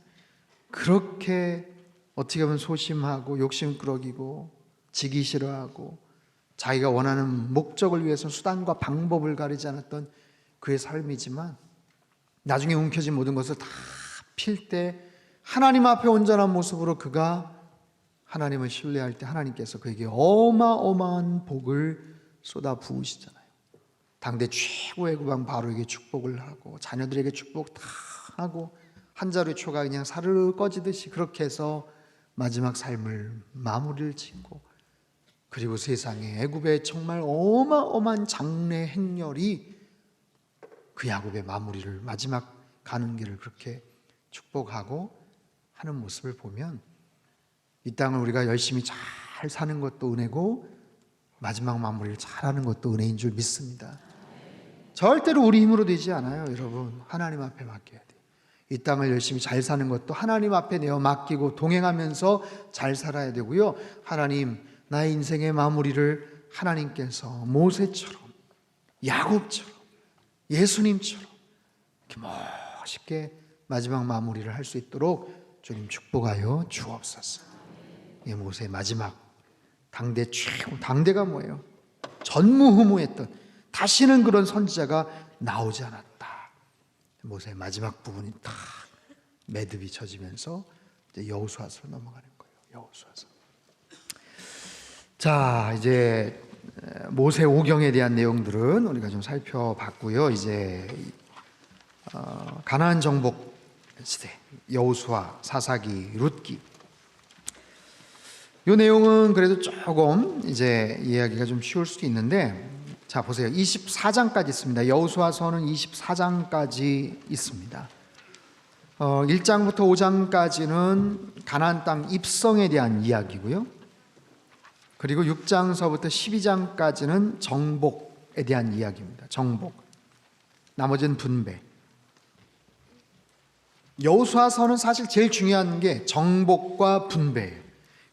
그렇게 어떻게 보면 소심하고 욕심꾸러기고 지기 싫어하고 자기가 원하는 목적을 위해서 수단과 방법을 가리지 않았던 그의 삶이지만 나중에 움켜진 모든 것을 다 필 때 하나님 앞에 온전한 모습으로 그가 하나님을 신뢰할 때 하나님께서 그에게 어마어마한 복을 쏟아 부으시잖아요. 당대 최고의 국왕 바로에게 축복을 하고 자녀들에게 축복 다 하고 한 자루의 초가 그냥 사르르 꺼지듯이 그렇게 해서 마지막 삶을 마무리를 짓고 그리고 세상에 애굽의 정말 어마어마한 장래 행렬이 그 야곱의 마무리를 마지막 가는 길을 그렇게 축복하고 하는 모습을 보면 이 땅을 우리가 열심히 잘 사는 것도 은혜고 마지막 마무리를 잘하는 것도 은혜인 줄 믿습니다. 절대로 우리 힘으로 되지 않아요. 여러분, 하나님 앞에 맡겨야 돼요. 이 땅을 열심히 잘 사는 것도 하나님 앞에 내어 맡기고 동행하면서 잘 살아야 되고요. 하나님, 나의 인생의 마무리를 하나님께서 모세처럼 야곱처럼 예수님처럼 이렇게 멋있게 마지막 마무리를 할 수 있도록 주님 축복하여 주옵소서. 이 모세의 마지막 당대 최고, 당대가 뭐예요? 전무후무했던 다시는 그런 선지자가 나오지 않았다. 모세의 마지막 부분이 딱 매듭이 쳐지면서 이제 여호수아서로 넘어가는 거예요. 여호수아서. 자, 이제 모세 오경에 대한 내용들은 우리가 좀 살펴봤고요. 이제 가나안 정복 시대, 여호수아, 사사기, 룻기. 이 내용은 그래도 조금 이제 이해하기가 좀 쉬울 수도 있는데, 자 보세요. 24장까지 있습니다. 여호수아서는 24장까지 있습니다. 1장부터 5장까지는 가나안 땅 입성에 대한 이야기고요. 그리고 6장서부터 12장까지는 정복에 대한 이야기입니다. 정복. 나머지는 분배. 여호수아서는 사실 제일 중요한 게 정복과 분배예요.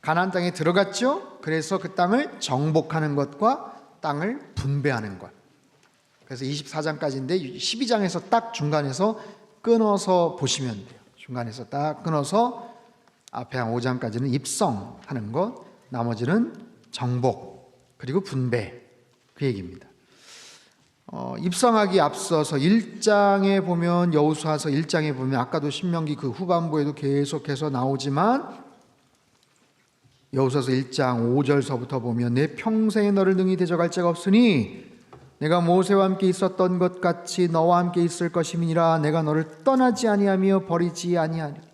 가나안 땅에 들어갔죠. 그래서 그 땅을 정복하는 것과 땅을 분배하는 것. 그래서 24장까지인데 12장에서 딱 중간에서 끊어서 보시면 돼요. 중간에서 딱 끊어서 앞에 한 5장까지는 입성하는 것, 나머지는 정복, 그리고 분배, 그 얘기입니다. 입성하기 앞서서 1장에 보면, 여호수아서 1장에 보면 아까도 신명기 그 후반부에도 계속해서 나오지만 여호수아서 1장 5절서부터 보면 내 평생에 너를 능히 대적할 자가 없으니 내가 모세와 함께 있었던 것 같이 너와 함께 있을 것임이니라. 내가 너를 떠나지 아니하며 버리지 아니하리니.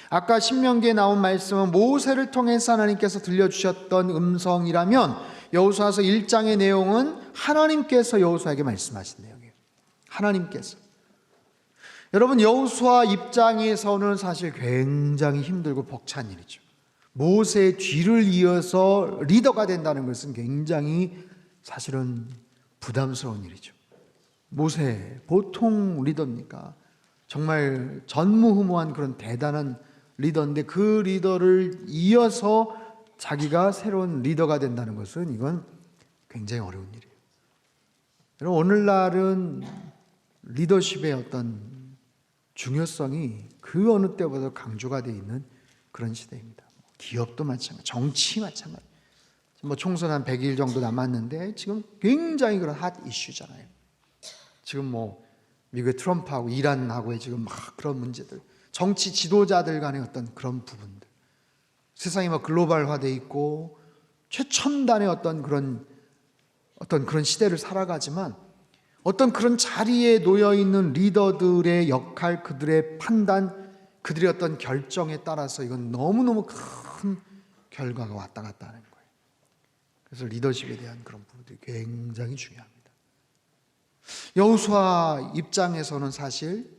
아까 신명기에 나온 말씀은 모세를 통해서 하나님께서 들려주셨던 음성이라면 여호수아서 1장의 내용은 하나님께서 여호수아에게 말씀하신 내용이에요. 하나님께서. 여러분, 여호수아 입장에서는 사실 굉장히 힘들고 벅찬 일이죠. 모세의 뒤를 이어서 리더가 된다는 것은 굉장히 사실은 부담스러운 일이죠. 모세, 보통 리더입니까? 정말 전무후무한 그런 대단한 리더인데 그 리더를 이어서 자기가 새로운 리더가 된다는 것은 이건 굉장히 어려운 일이에요. 여러분, 오늘날은 리더십의 어떤 중요성이 그 어느 때보다 강조가 되어 있는 그런 시대입니다. 기업도 마찬가지, 정치 마찬가지. 뭐 총선 한 100일 정도 남았는데 지금 굉장히 그런 핫 이슈잖아요. 지금 뭐 미국의 트럼프하고 이란하고의 지금 막 그런 문제들, 정치 지도자들 간의 어떤 그런 부분들, 세상이 막 글로벌화돼 있고 최첨단의 어떤 그런 시대를 살아가지만 어떤 그런 자리에 놓여 있는 리더들의 역할, 그들의 판단, 그들의 어떤 결정에 따라서 이건 너무너무 큰 결과가 왔다 갔다 하는 거예요. 그래서 리더십에 대한 그런 부분들이 굉장히 중요합니다. 여호수아 입장에서는 사실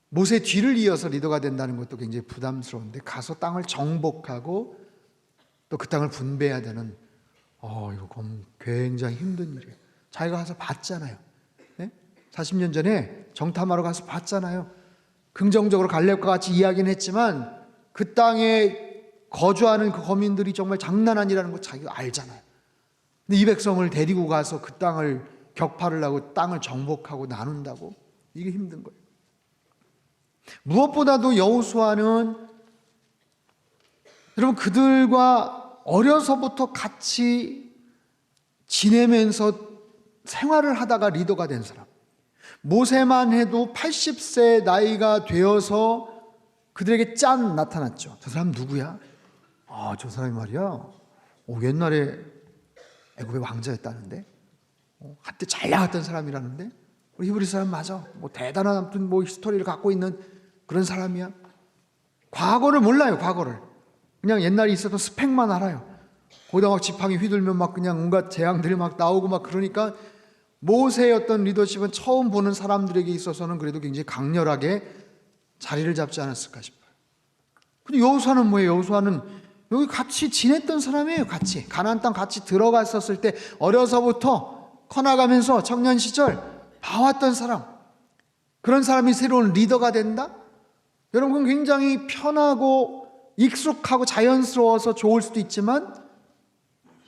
모세 뒤를 이어서 리더가 된다는 것도 굉장히 부담스러운데 가서 땅을 정복하고 또 그 땅을 분배해야 되는 이거 굉장히 힘든 일이에요. 자기가 가서 봤잖아요. 네? 40년 전에 정탐하러 가서 봤잖아요. 긍정적으로 갈렙과 같이 이야기는 했지만 그 땅에 거주하는 그 거민들이 정말 장난 아니라는 거 자기가 알잖아요. 근데 이 백성을 데리고 가서 그 땅을 격파를 하고 땅을 정복하고 나눈다고? 이게 힘든 거예요. 무엇보다도 여호수아는 여러분 그들과 어려서부터 같이 지내면서 생활을 하다가 리더가 된 사람. 모세만 해도 80세 나이가 되어서 그들에게 짠 나타났죠. 저 사람 누구야? 저 사람이 말이야 옛날에 애굽의 왕자였다는데 한때 잘 나갔던 사람이라는데 우리 히브리 사람 맞아. 뭐 대단한 아무튼 뭐 스토리를 갖고 있는 그런 사람이야. 과거를 몰라요. 과거를 그냥 옛날에 있었던 스펙만 알아요. 거기다 막 지팡이 휘둘면 막 그냥 온갖 재앙들이 막 나오고 막 그러니까 모세의 어떤 리더십은 처음 보는 사람들에게 있어서는 그래도 굉장히 강렬하게 자리를 잡지 않았을까 싶어요. 근데 여호수아는 뭐예요? 여호수아는 여기 같이 지냈던 사람이에요. 같이 가나안 땅 같이 들어갔었을 때 어려서부터 커나가면서 청년 시절 봐왔던 사람. 그런 사람이 새로운 리더가 된다? 여러분 굉장히 편하고 익숙하고 자연스러워서 좋을 수도 있지만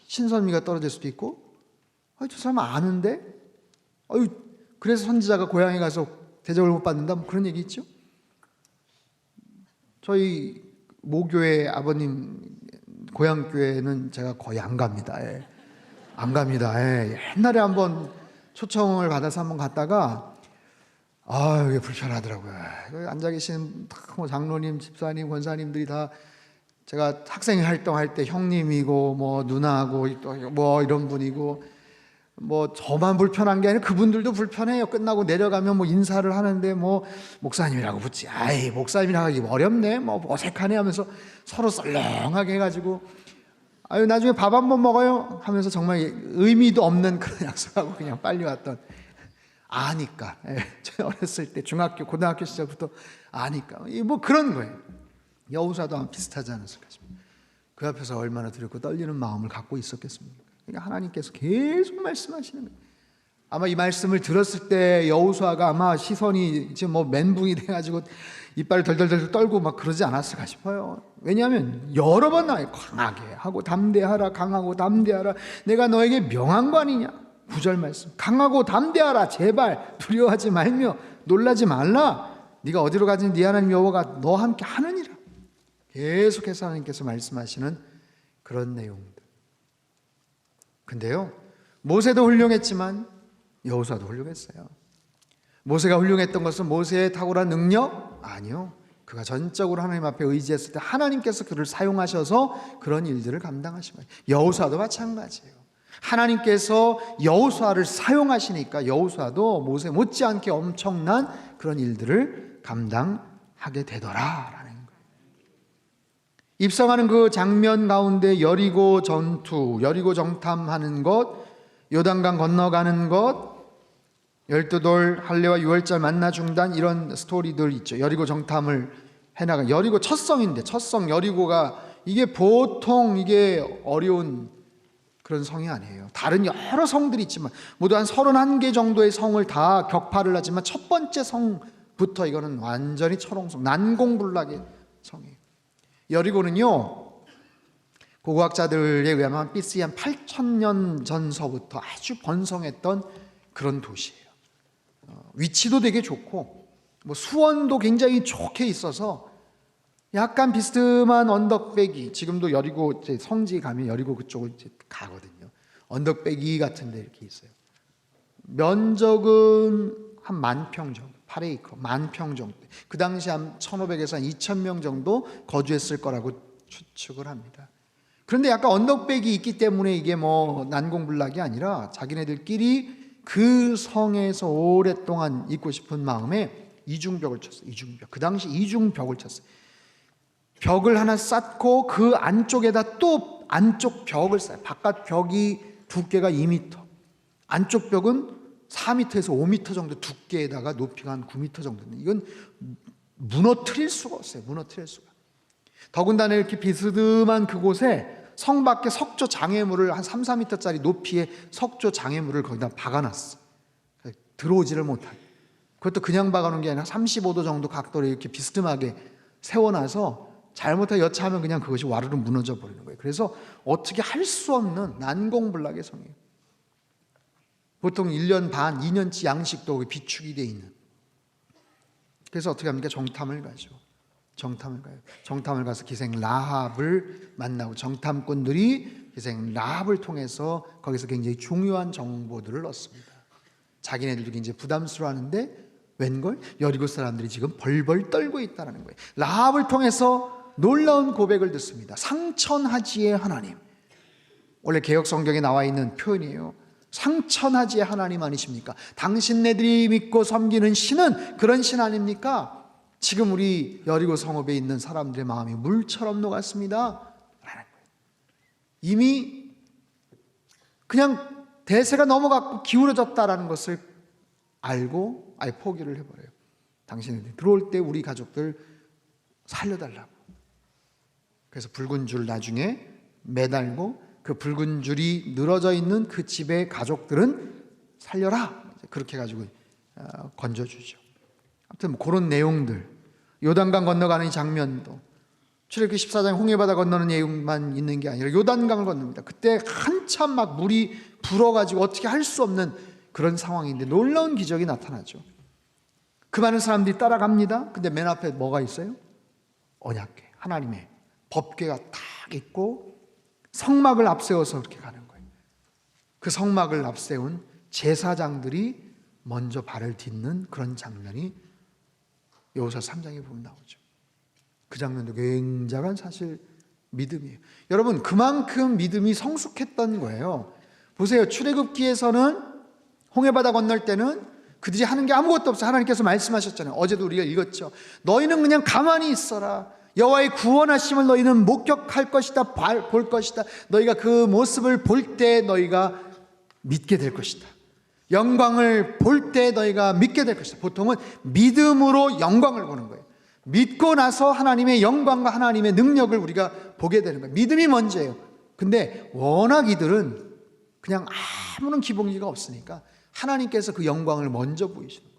신선미가 떨어질 수도 있고 저 사람 아는데 그래서 선지자가 고향에 가서 대접을 못 받는다 뭐 그런 얘기 있죠. 저희 모교회 아버님 고향 교회는 제가 거의 안 갑니다. 안 갑니다. 옛날에 한번 초청을 받아서 한번 갔다가 이게 불편하더라고요. 앉아 계신 뭐 장로님, 집사님, 권사님들이 다 제가 학생 활동할 때 형님이고 뭐 누나하고 또 뭐 이런 분이고 뭐 저만 불편한 게 아니라 그분들도 불편해요. 끝나고 내려가면 뭐 인사를 하는데 뭐 목사님이라고 붙지. 목사님이라고 하기 어렵네. 뭐 어색하네 하면서 서로 썰렁하게 해가지고 나중에 밥 한번 먹어요 하면서 정말 의미도 없는 그런 약속하고 그냥 빨리 왔던 아니까. 저 어렸을 때 중학교, 고등학교 시절부터 아니까. 뭐 그런 거예요. 여호수아도 아마 비슷하지 않았을까 싶습니다. 그 앞에서 얼마나 두렵고 떨리는 마음을 갖고 있었겠습니까? 그러니까 하나님께서 계속 말씀하시는 거예요. 아마 이 말씀을 들었을 때 여호수아가 아마 시선이 지금 뭐 멘붕이 돼가지고 이빨을 덜덜덜 떨고 막 그러지 않았을까 싶어요. 왜냐하면 여러 번 나와요. 강하게 하고 담대하라, 강하고 담대하라. 내가 너에게 명한 거 아니냐? 9절 말씀. 강하고 담대하라. 제발 두려워하지 말며 놀라지 말라. 네가 어디로 가든지 네 하나님 여호와가 너와 함께 하느니라. 계속해서 하나님께서 말씀하시는 그런 내용들. 근데요, 모세도 훌륭했지만 여호수아도 훌륭했어요. 모세가 훌륭했던 것은 모세의 탁월한 능력? 아니요. 그가 전적으로 하나님 앞에 의지했을 때 하나님께서 그를 사용하셔서 그런 일들을 감당하신 거예요. 여호수아도 마찬가지예요. 하나님께서 여호수아를 사용하시니까 여호수아도 모세 못지않게 엄청난 그런 일들을 감당하게 되더라라는 거예요. 입성하는 그 장면 가운데 여리고 전투, 여리고 정탐하는 것, 요단강 건너가는 것, 12돌 할례와 유월절 만나 중단 이런 스토리들 있죠. 여리고 정탐을 해나가. 여리고 첫성인데 첫성 여리고가 이게 보통 이게 어려운 그런 성이 아니에요. 다른 여러 성들이 있지만 모두 한 31개 정도의 성을 다 격파를 하지만 첫 번째 성부터 이거는 완전히 철옹성, 난공불락의 성이에요. 여리고는요, 고고학자들에 의하면 BC 한 8,000년 전서부터 아주 번성했던 그런 도시예요. 위치도 되게 좋고 뭐 수원도 굉장히 좋게 있어서 약간 비스듬한 언덕배기, 지금도 여리고 이제 성지 가면 여리고 그쪽을 이제 가거든요. 언덕배기 같은 데 이렇게 있어요. 면적은 한 10,000평 정도, 8에이커, 10,000평 정도. 그 당시 한 1,500에서 한 2,000명 정도 거주했을 거라고 추측을 합니다. 그런데 약간 언덕백이 있기 때문에 이게 뭐 난공불락이 아니라 자기네들끼리 그 성에서 오랫동안 있고 싶은 마음에 이중벽을 쳤어요. 이중벽. 그 당시 이중벽을 쳤어요. 벽을 하나 쌓고 그 안쪽에다 또 안쪽 벽을 쌓아요. 바깥 벽이 두께가 2m, 안쪽 벽은 4m에서 5m 정도 두께에다가 높이가 한 9m 정도. 이건 무너뜨릴 수가 없어요. 무너뜨릴 수가. 더군다나 이렇게 비스듬한 그곳에 성 밖에 석조 장애물을 한 3, 4m짜리 높이의 석조 장애물을 거기다 박아놨어. 들어오지를 못하게. 그것도 그냥 박아놓은 게 아니라 35도 정도 각도로 이렇게 비스듬하게 세워놔서 잘못하게 여차하면 그냥 그것이 와르르 무너져 버리는 거예요. 그래서 어떻게 할 수 없는 난공불락의 성이에요. 보통 1년 반, 2년치 양식도 비축이 돼 있는. 그래서 어떻게 합니까? 정탐을 가죠. 정탐을 가요. 정탐을 가서 기생 라합을 만나고 정탐꾼들이 기생 라합을 통해서 거기서 굉장히 중요한 정보들을 얻습니다. 자기네들도 굉장히 부담스러워하는데 웬걸? 여리고 사람들이 지금 벌벌 떨고 있다는 거예요. 라합을 통해서 놀라운 고백을 듣습니다. 상천하지의 하나님. 원래 개역 성경에 나와 있는 표현이에요. 상천하지의 하나님 아니십니까? 당신네들이 믿고 섬기는 신은 그런 신 아닙니까? 지금 우리 여리고 성읍에 있는 사람들의 마음이 물처럼 녹았습니다. 이미 그냥 대세가 넘어갔고 기울어졌다라는 것을 알고 아예 포기를 해버려요. 당신들 들어올 때 우리 가족들 살려달라고. 그래서 붉은 줄 나중에 매달고 그 붉은 줄이 늘어져 있는 그 집의 가족들은 살려라. 그렇게 해가지고 건져주죠. 아무튼 뭐 그런 내용들, 요단강 건너가는 이 장면도 출애굽기 14장 홍해바다 건너는 내용만 있는 게 아니라 요단강을 건넙니다. 그때 한참 막 물이 불어가지고 어떻게 할 수 없는 그런 상황인데 놀라운 기적이 나타나죠. 그 많은 사람들이 따라갑니다. 근데 맨 앞에 뭐가 있어요? 언약궤, 하나님의 법궤가 딱 있고 성막을 앞세워서 그렇게 가는 거예요. 그 성막을 앞세운 제사장들이 먼저 발을 딛는 그런 장면이 여호수아 3장에 보면 나오죠. 그 장면도 굉장한 사실 믿음이에요. 여러분, 그만큼 믿음이 성숙했던 거예요. 보세요. 출애굽기에서는 홍해바다 건널 때는 그들이 하는 게 아무것도 없어. 하나님께서 말씀하셨잖아요. 어제도 우리가 읽었죠. 너희는 그냥 가만히 있어라. 여호와의 구원하심을 너희는 목격할 것이다. 볼 것이다. 너희가 그 모습을 볼 때 너희가 믿게 될 것이다. 영광을 볼 때 너희가 믿게 될 것이다. 보통은 믿음으로 영광을 보는 거예요. 믿고 나서 하나님의 영광과 하나님의 능력을 우리가 보게 되는 거예요. 믿음이 먼저예요. 근데 워낙 이들은 그냥 아무런 기본기가 없으니까 하나님께서 그 영광을 먼저 보이시는 거예요.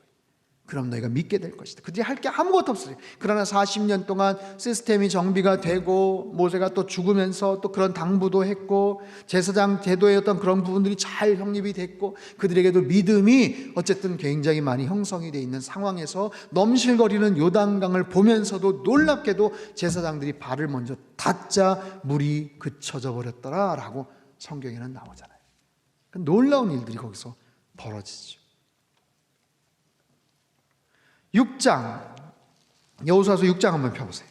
그럼 너희가 믿게 될 것이다. 그들이 할 게 아무것도 없어요. 그러나 40년 동안 시스템이 정비가 되고 모세가 또 죽으면서 또 그런 당부도 했고 제사장 제도의 어떤 그런 부분들이 잘 확립이 됐고 그들에게도 믿음이 어쨌든 굉장히 많이 형성이 되어 있는 상황에서 넘실거리는 요단강을 보면서도 놀랍게도 제사장들이 발을 먼저 닿자 물이 그쳐져 버렸더라라고 성경에는 나오잖아요. 놀라운 일들이 거기서 벌어지죠. 6장, 여호수아서 6장 한번 펴보세요.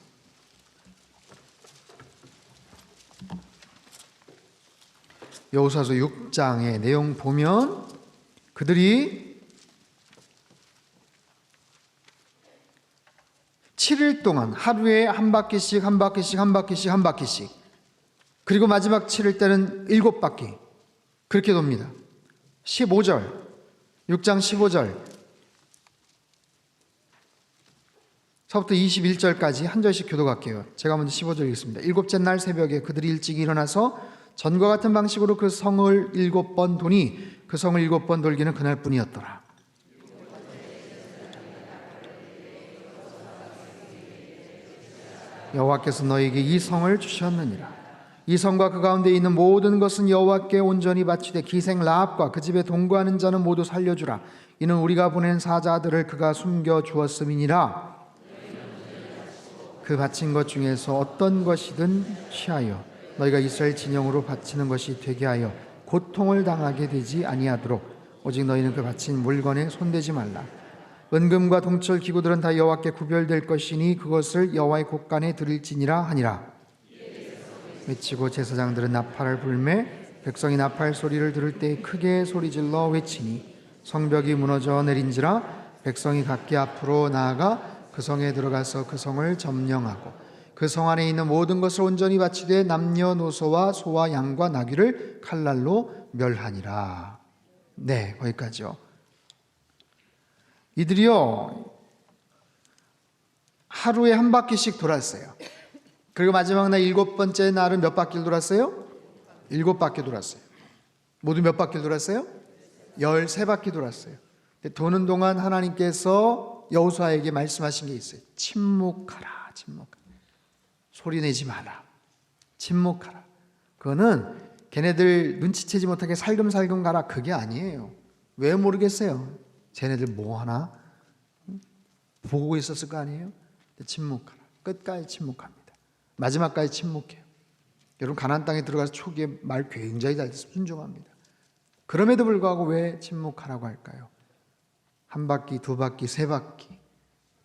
여호수아서 6장의 내용 보면 그들이 7일 동안 하루에 한 바퀴씩 한 바퀴씩 한 바퀴씩 한 바퀴씩 그리고 마지막 7일 때는 7바퀴 그렇게 돕니다. 15절, 6장 15절 서부터 21절까지 한 절씩 교독할게요. 제가 먼저 15절 읽겠습니다. 일곱째 날 새벽에 그들이 일찍 일어나서 전과 같은 방식으로 그 성을 7번 도니 그 성을 7번 돌기는 그날뿐이었더라. 여호와께서 너에게 이 성을 주셨느니라. 이 성과 그 가운데 있는 모든 것은 여호와께 온전히 바치되 기생 라합과 그 집에 동거하는 자는 모두 살려주라. 이는 우리가 보낸 사자들을 그가 숨겨 주었음이니라. 그 바친 것 중에서 어떤 것이든 취하여 너희가 이스라엘 진영으로 바치는 것이 되게 하여 고통을 당하게 되지 아니하도록 오직 너희는 그 바친 물건에 손대지 말라. 은금과 동철 기구들은 다 여호와께 구별될 것이니 그것을 여호와의 곳간에 드릴지니라 하니라. 외치고 제사장들은 나팔을 불매 백성이 나팔 소리를 들을 때 크게 소리질러 외치니 성벽이 무너져 내린지라. 백성이 각기 앞으로 나아가 그 성에 들어가서 그 성을 점령하고 그 성 안에 있는 모든 것을 온전히 바치되 남녀노소와 소와 양과 나귀를 칼날로 멸하니라. 네, 거기까지요. 이들이요 하루에 한 바퀴씩 돌았어요. 그리고 마지막 날 7번째 날은 몇 바퀴를 돌았어요? 7바퀴 돌았어요. 모두 몇 바퀴를 돌았어요? 13바퀴 돌았어요. 도는 동안 하나님께서 여호수아에게 말씀하신 게 있어요. 침묵하라, 침묵하라. 소리 내지 마라. 침묵하라. 그거는 걔네들 눈치채지 못하게 살금살금 가라, 그게 아니에요. 왜 모르겠어요? 쟤네들 뭐 하나? 보고 있었을 거 아니에요? 침묵하라. 끝까지 침묵합니다. 마지막까지 침묵해요. 여러분 가나안 땅에 들어가서 초기에 말 굉장히 잘 순종합니다. 그럼에도 불구하고 왜 침묵하라고 할까요? 한 바퀴, 두 바퀴, 세 바퀴,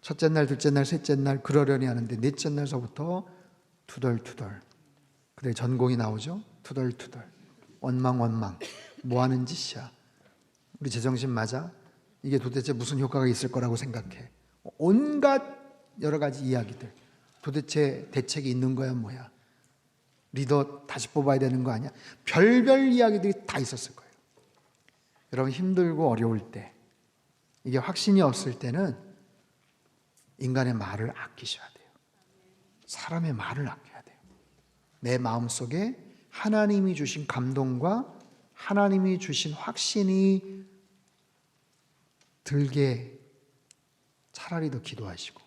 첫째 날, 둘째 날, 셋째 날 그러려니 하는데 넷째 날서부터 투덜투덜. 그때 전공이 나오죠. 투덜투덜. 원망원망. 뭐 하는 짓이야? 우리 제정신 맞아? 이게 도대체 무슨 효과가 있을 거라고 생각해? 온갖 여러 가지 이야기들. 도대체 대책이 있는 거야 뭐야? 리더 다시 뽑아야 되는 거 아니야? 별별 이야기들이 다 있었을 거예요. 여러분 힘들고 어려울 때, 이게 확신이 없을 때는 인간의 말을 아끼셔야 돼요. 사람의 말을 아껴야 돼요. 내 마음속에 하나님이 주신 감동과 하나님이 주신 확신이 들게 차라리 더 기도하시고,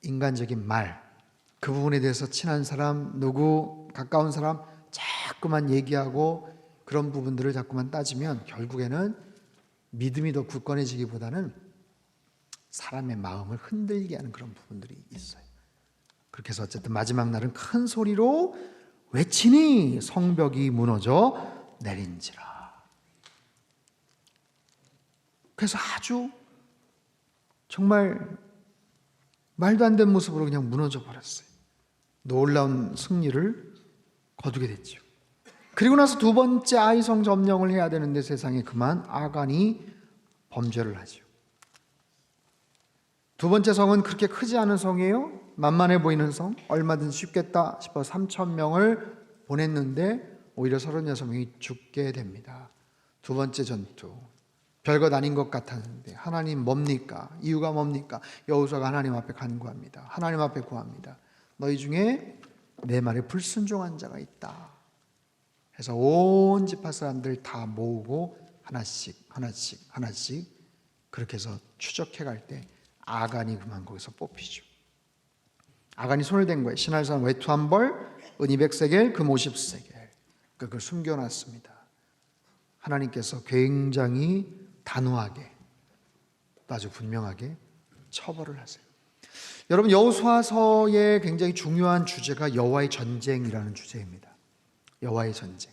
인간적인 말, 그 부분에 대해서 친한 사람, 누구 가까운 사람 자꾸만 얘기하고 그런 부분들을 자꾸만 따지면 결국에는 믿음이 더 굳건해지기보다는 사람의 마음을 흔들게 하는 그런 부분들이 있어요. 그렇게 해서 어쨌든 마지막 날은 큰 소리로 외치니 성벽이 무너져 내린지라. 그래서 아주 정말 말도 안 되는 모습으로 그냥 무너져 버렸어요. 놀라운 승리를 거두게 됐죠. 그리고 나서 두 번째 아이성 점령을 해야 되는데 세상에 그만 아간이 범죄를 하죠. 두 번째 성은 그렇게 크지 않은 성이에요. 만만해 보이는 성, 얼마든지 쉽겠다 싶어 3,000명을 보냈는데 오히려 36명이 죽게 됩니다. 두 번째 전투, 별것 아닌 것 같았는데 하나님 뭡니까? 이유가 뭡니까? 여호수아가 하나님 앞에 간구합니다. 하나님 앞에 구합니다. 너희 중에 내 말에 불순종한 자가 있다 해서 온 지파 사람들 다 모으고 하나씩 그렇게 해서 추적해 갈 때 아간이 그만 거기서 뽑히죠. 아간이 손을 댄 거예요. 신할산 외투 한 벌, 은 200세겔, 금 50세겔. 그걸 숨겨놨습니다. 하나님께서 굉장히 단호하게, 아주 분명하게 처벌을 하세요. 여러분 여호수아서의 굉장히 중요한 주제가 여호와의 전쟁이라는 주제입니다. 여호와의 전쟁.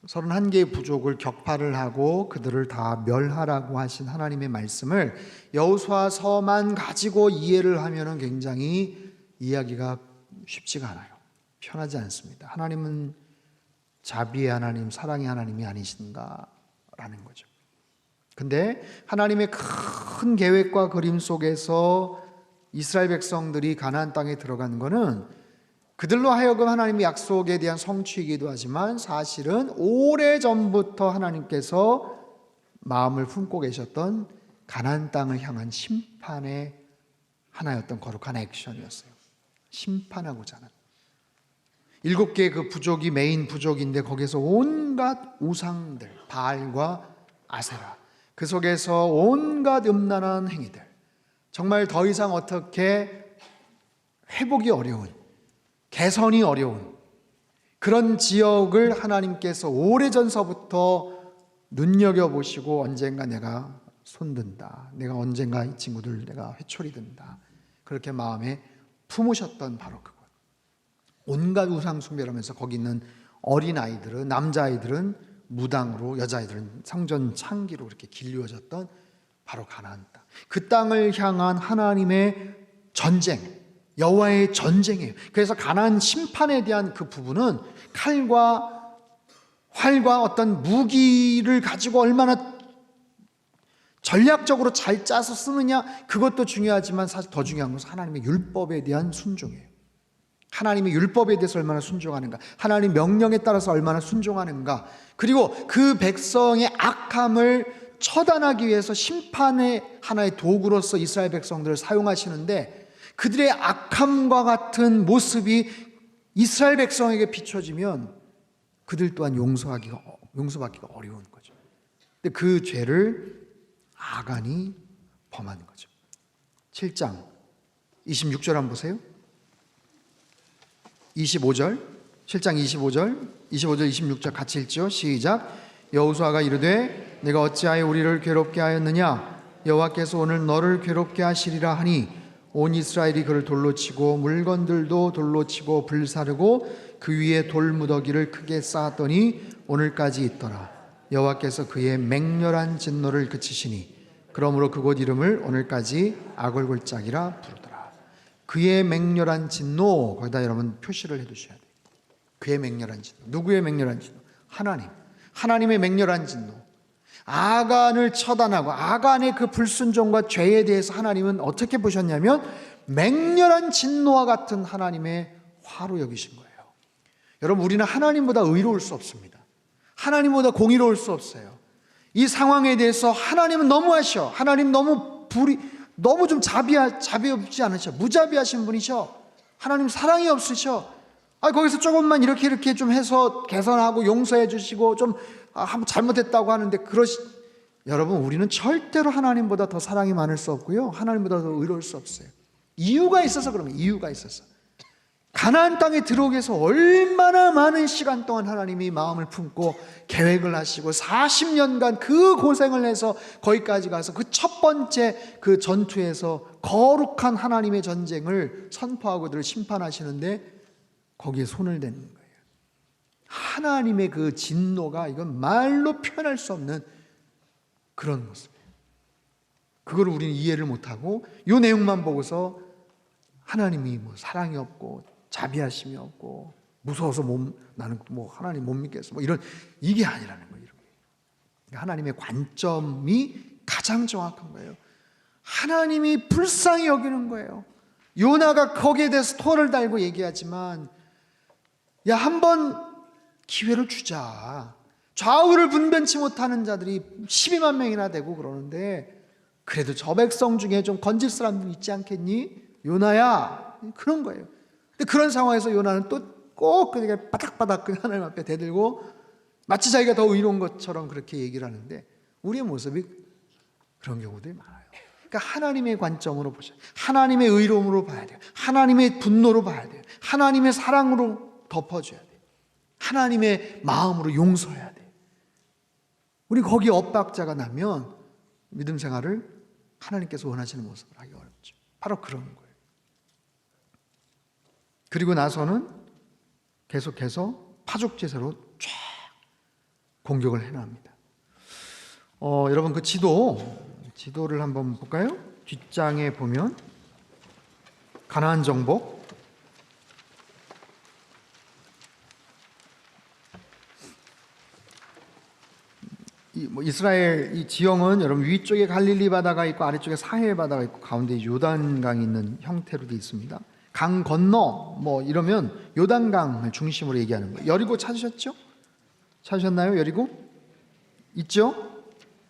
31개의 부족을 격파를 하고 그들을 다 멸하라고 하신 하나님의 말씀을 여호수아서만 가지고 이해를 하면은 굉장히 이해하기가 쉽지가 않아요. 편하지 않습니다. 하나님은 자비의 하나님, 사랑의 하나님이 아니신가라는 거죠. 근데 하나님의 큰 계획과 그림 속에서 이스라엘 백성들이 가나안 땅에 들어간 거는 그들로 하여금 하나님의 약속에 대한 성취이기도 하지만 사실은 오래전부터 하나님께서 마음을 품고 계셨던 가나안 땅을 향한 심판의 하나였던 거룩한 액션이었어요. 심판하고자 하는 7개의 그 부족이 메인 부족인데 거기서 온갖 우상들, 바알과 아세라, 그 속에서 온갖 음란한 행위들, 정말 더 이상 어떻게 회복이 어려운, 개선이 어려운 그런 지역을 하나님께서 오래전서부터 눈여겨보시고 언젠가 내가 손든다, 내가 언젠가 이 친구들 내가 회초리 든다, 그렇게 마음에 품으셨던 바로 그것. 온갖 우상 숭배를 하면서 거기 있는 어린아이들은, 남자아이들은 무당으로, 여자아이들은 성전 창기로 이렇게 길리워졌던 바로 가나안 땅. 그 땅을 향한 하나님의 전쟁, 여호와의 전쟁이에요. 그래서 가나안 심판에 대한 그 부분은 칼과 활과 어떤 무기를 가지고 얼마나 전략적으로 잘 짜서 쓰느냐, 그것도 중요하지만 사실 더 중요한 것은 하나님의 율법에 대한 순종이에요. 하나님의 율법에 대해서 얼마나 순종하는가, 하나님 명령에 따라서 얼마나 순종하는가, 그리고 그 백성의 악함을 처단하기 위해서 심판의 하나의 도구로서 이스라엘 백성들을 사용하시는데, 그들의 악함과 같은 모습이 이스라엘 백성에게 비춰지면 그들 또한 용서받기가 어려운 거죠. 근데 그 죄를 아간이 범하는 거죠. 7장 26절 한번 보세요. 25절, 7장 25절, 26절 같이 읽죠. 시작. 여호수아가 이르되 내가 어찌하여 우리를 괴롭게 하였느냐, 여호와께서 오늘 너를 괴롭게 하시리라 하니 온 이스라엘이 그를 돌로 치고 물건들도 돌로 치고 불사르고 그 위에 돌무더기를 크게 쌓았더니 오늘까지 있더라. 여호와께서 그의 맹렬한 진노를 그치시니 그러므로 그곳 이름을 오늘까지 아골골짜기라 부르더라. 그의 맹렬한 진노, 거기다 여러분 표시를 해두셔야 돼요. 그의 맹렬한 진노. 누구의 맹렬한 진노? 하나님의 맹렬한 진노. 아간을 처단하고 아간의 그 불순종과 죄에 대해서 하나님은 어떻게 보셨냐면 맹렬한 진노와 같은 하나님의 화로 여기신 거예요. 여러분, 우리는 하나님보다 의로울 수 없습니다. 하나님보다 공의로울 수 없어요. 이 상황에 대해서 하나님은 너무하셔. 하나님 너무 좀 자비 없지 않으셔. 무자비하신 분이셔. 하나님 사랑이 없으셔. 거기서 조금만 이렇게 좀 해서 개선하고 용서해 주시고 좀 한번 잘못했다고 하는데 여러분, 우리는 절대로 하나님보다 더 사랑이 많을 수 없고요, 하나님보다 더 의로울 수 없어요. 이유가 있어서 그러면 이유가 있어서 가나안 땅에 들어오기 위해서 얼마나 많은 시간 동안 하나님이 마음을 품고 계획을 하시고 40년간 그 고생을 해서 거기까지 가서 그 첫 번째 그 전투에서 거룩한 하나님의 전쟁을 선포하고 그들을 심판하시는데 거기에 손을 대는 거예요. 하나님의 그 진노가 이건 말로 표현할 수 없는 그런 모습이에요. 그걸 우리는 이해를 못하고 이 내용만 보고서 하나님이 뭐 사랑이 없고 자비하심이 없고 무서워서 나는 뭐 하나님 못 믿겠어, 뭐 이게 아니라는 거예요. 하나님의 관점이 가장 정확한 거예요. 하나님이 불쌍히 여기는 거예요. 요나가 거기에 대해서 토를 달고 얘기하지만, 야, 한번 기회를 주자. 좌우를 분변치 못하는 자들이 12만 명이나 되고 그러는데 그래도 저 백성 중에 좀 건질 사람들 있지 않겠니? 요나야. 그런 거예요. 근데 그런 상황에서 요나는 또 꼭 그렇게 바닥바닥 하나님 앞에 대들고 마치 자기가 더 의로운 것처럼 그렇게 얘기를 하는데, 우리의 모습이 그런 경우들이 많아요. 그러니까 하나님의 관점으로 보셔야 돼요. 하나님의 의로움으로 봐야 돼요. 하나님의 분노로 봐야 돼요. 하나님의 사랑으로 덮어줘야 돼요. 하나님의 마음으로 용서해야 돼요. 우리 거기에 엇박자가 나면 믿음 생활을 하나님께서 원하시는 모습을 하기 어렵죠. 바로 그런 거예요. 그리고 나서는 계속해서 파죽제사로 쫙 공격을 해나갑니다. 여러분, 그 지도를 한번 볼까요? 뒷장에 보면 가나안 정복, 이스라엘 이 지형은 여러분 위쪽에 갈릴리 바다가 있고 아래쪽에 사해 바다가 있고 가운데 요단강이 있는 형태로 되어 있습니다. 강 건너 뭐 이러면 요단강을 중심으로 얘기하는 거예요. 여리고 찾으셨죠? 찾으셨나요? 여리고 있죠?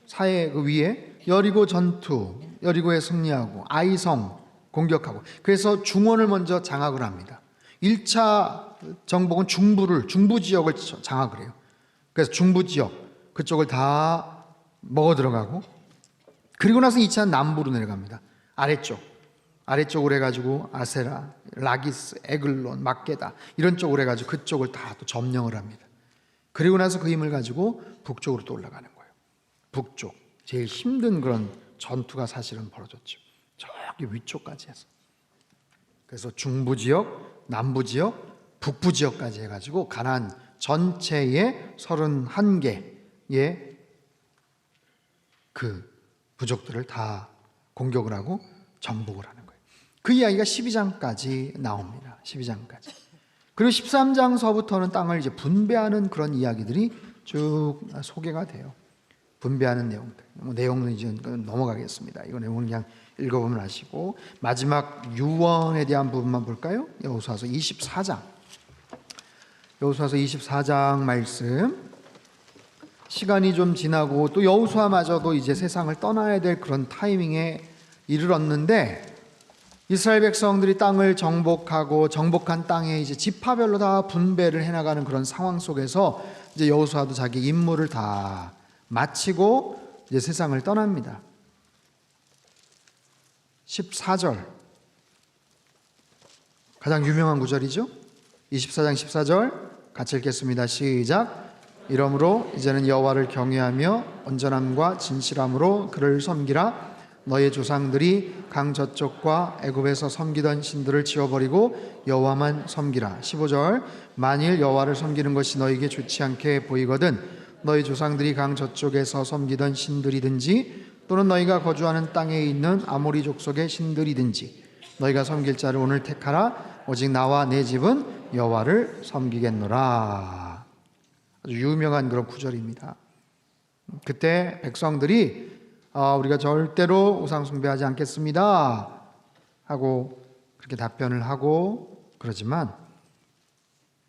사해 그 위에 여리고 전투, 여리고에 승리하고 아이성 공격하고, 그래서 중원을 먼저 장악을 합니다. 1차 정복은 중부 지역을 장악을 해요. 그래서 중부 지역 그쪽을 다 먹어 들어가고, 그리고 나서 2차는 남부로 내려갑니다. 아래쪽으로 해가지고 아세라, 라기스, 에글론, 막게다 이런 쪽으로 해가지고 그쪽을 다 또 점령을 합니다. 그리고 나서 그 힘을 가지고 북쪽으로 또 올라가는 거예요. 북쪽 제일 힘든 그런 전투가 사실은 벌어졌죠. 저기 위쪽까지 해서 그래서 중부 지역, 남부 지역, 북부 지역까지 해가지고 가나안 전체의 31개의 그 부족들을 다 공격을 하고 정복을 하는 거예요. 그 이야기가 12장까지 나옵니다. 12장까지. 그리고 13장서부터는 땅을 이제 분배하는 그런 이야기들이 쭉 소개가 돼요. 분배하는 내용들. 내용은 이제 넘어가겠습니다. 이거 내용은 그냥 읽어보면 아시고, 마지막 유언에 대한 부분만 볼까요? 여호수아서 24장. 여호수아서 24장 말씀. 시간이 좀 지나고 또 여호수아마저도 이제 세상을 떠나야 될 그런 타이밍에 이르렀는데, 이스라엘 백성들이 땅을 정복하고 정복한 땅에 이제 지파별로 다 분배를 해나가는 그런 상황 속에서 이제 여호수아도 자기 임무를 다 마치고 이제 세상을 떠납니다. 14절 가장 유명한 구절이죠. 24장 14절 같이 읽겠습니다. 시작. 이러므로 이제는 여호와를 경외하며 온전함과 진실함으로 그를 섬기라. 너의 조상들이 강 저쪽과 애굽에서 섬기던 신들을 지워버리고 여호와만 섬기라. 15절 만일 여호와를 섬기는 것이 너에게 좋지 않게 보이거든 너희 조상들이 강 저쪽에서 섬기던 신들이든지 또는 너희가 거주하는 땅에 있는 아모리 족속의 신들이든지 너희가 섬길 자를 오늘 택하라. 오직 나와 내 집은 여호와를 섬기겠노라. 아주 유명한 그런 구절입니다. 그때 백성들이 우리가 절대로 우상 숭배하지 않겠습니다 하고 그렇게 답변을 하고 그러지만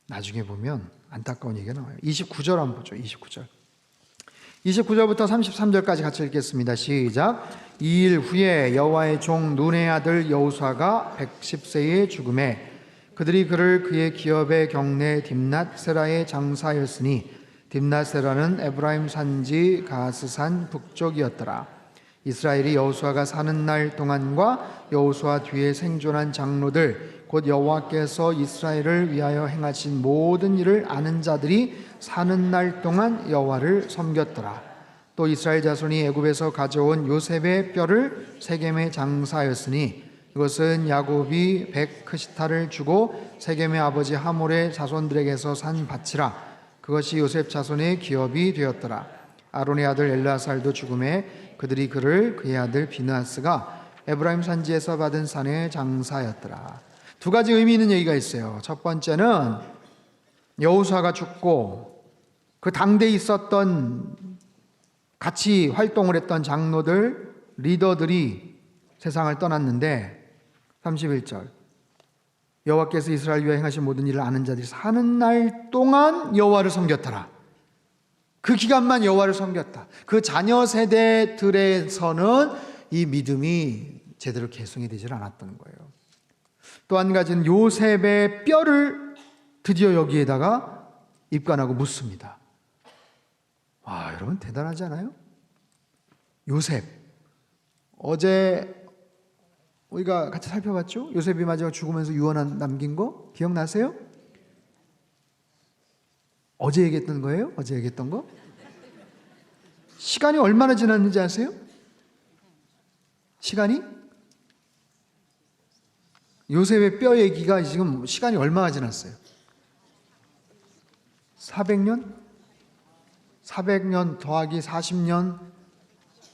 나중에 보면 안타까운 얘기가 나와요. 29절 한번 보죠. 29절부터 33절까지 같이 읽겠습니다. 시작. 2일 후에 여호와의 종 눈의 아들 여호수아가 110세에 죽음에 그들이 그를 그의 기업의 경내 딥낫세라에 장사하였으니 딥낫세라는 에브라임 산지 가스산 북쪽이었더라. 이스라엘이 여호수아가 사는 날 동안과 여호수아 뒤에 생존한 장로들 곧 여호와께서 이스라엘을 위하여 행하신 모든 일을 아는 자들이 사는 날 동안 여호와를 섬겼더라. 또 이스라엘 자손이 애굽에서 가져온 요셉의 뼈를 세겜에 장사하였으니 이것은 야곱이 백크시타를 주고 세겜의 아버지 하몰의 자손들에게서 산 밭이라. 그것이 요셉 자손의 기업이 되었더라. 아론의 아들 엘르아살도 죽음에 그들이 그를 그의 아들 비느하스가 에브라임 산지에서 받은 산에 장사하였더라. 두 가지 의미 있는 얘기가 있어요. 첫 번째는 여호수아가 죽고 그 당대에 있었던 같이 활동을 했던 장로들, 리더들이 세상을 떠났는데 31절 여호와께서 이스라엘 위하여 행하신 모든 일을 아는 자들이 사는 날 동안 여호와를 섬겼더라. 그 기간만 여호와를 섬겼다. 그 자녀 세대들에서는 이 믿음이 제대로 계승이 되질 않았던 거예요. 또 한 가지는 요셉의 뼈를 드디어 여기에다가 입관하고 묻습니다. 와, 여러분 대단하지 않아요? 요셉 어제 우리가 같이 살펴봤죠? 요셉이 마지막 죽으면서 유언 남긴 거 기억나세요? 어제 얘기했던 거예요? 어제 얘기했던 거? 시간이 얼마나 지났는지 아세요? 시간이? 요셉의 뼈 얘기가 지금 시간이 얼마나 지났어요? 400년? 400년 더하기 40년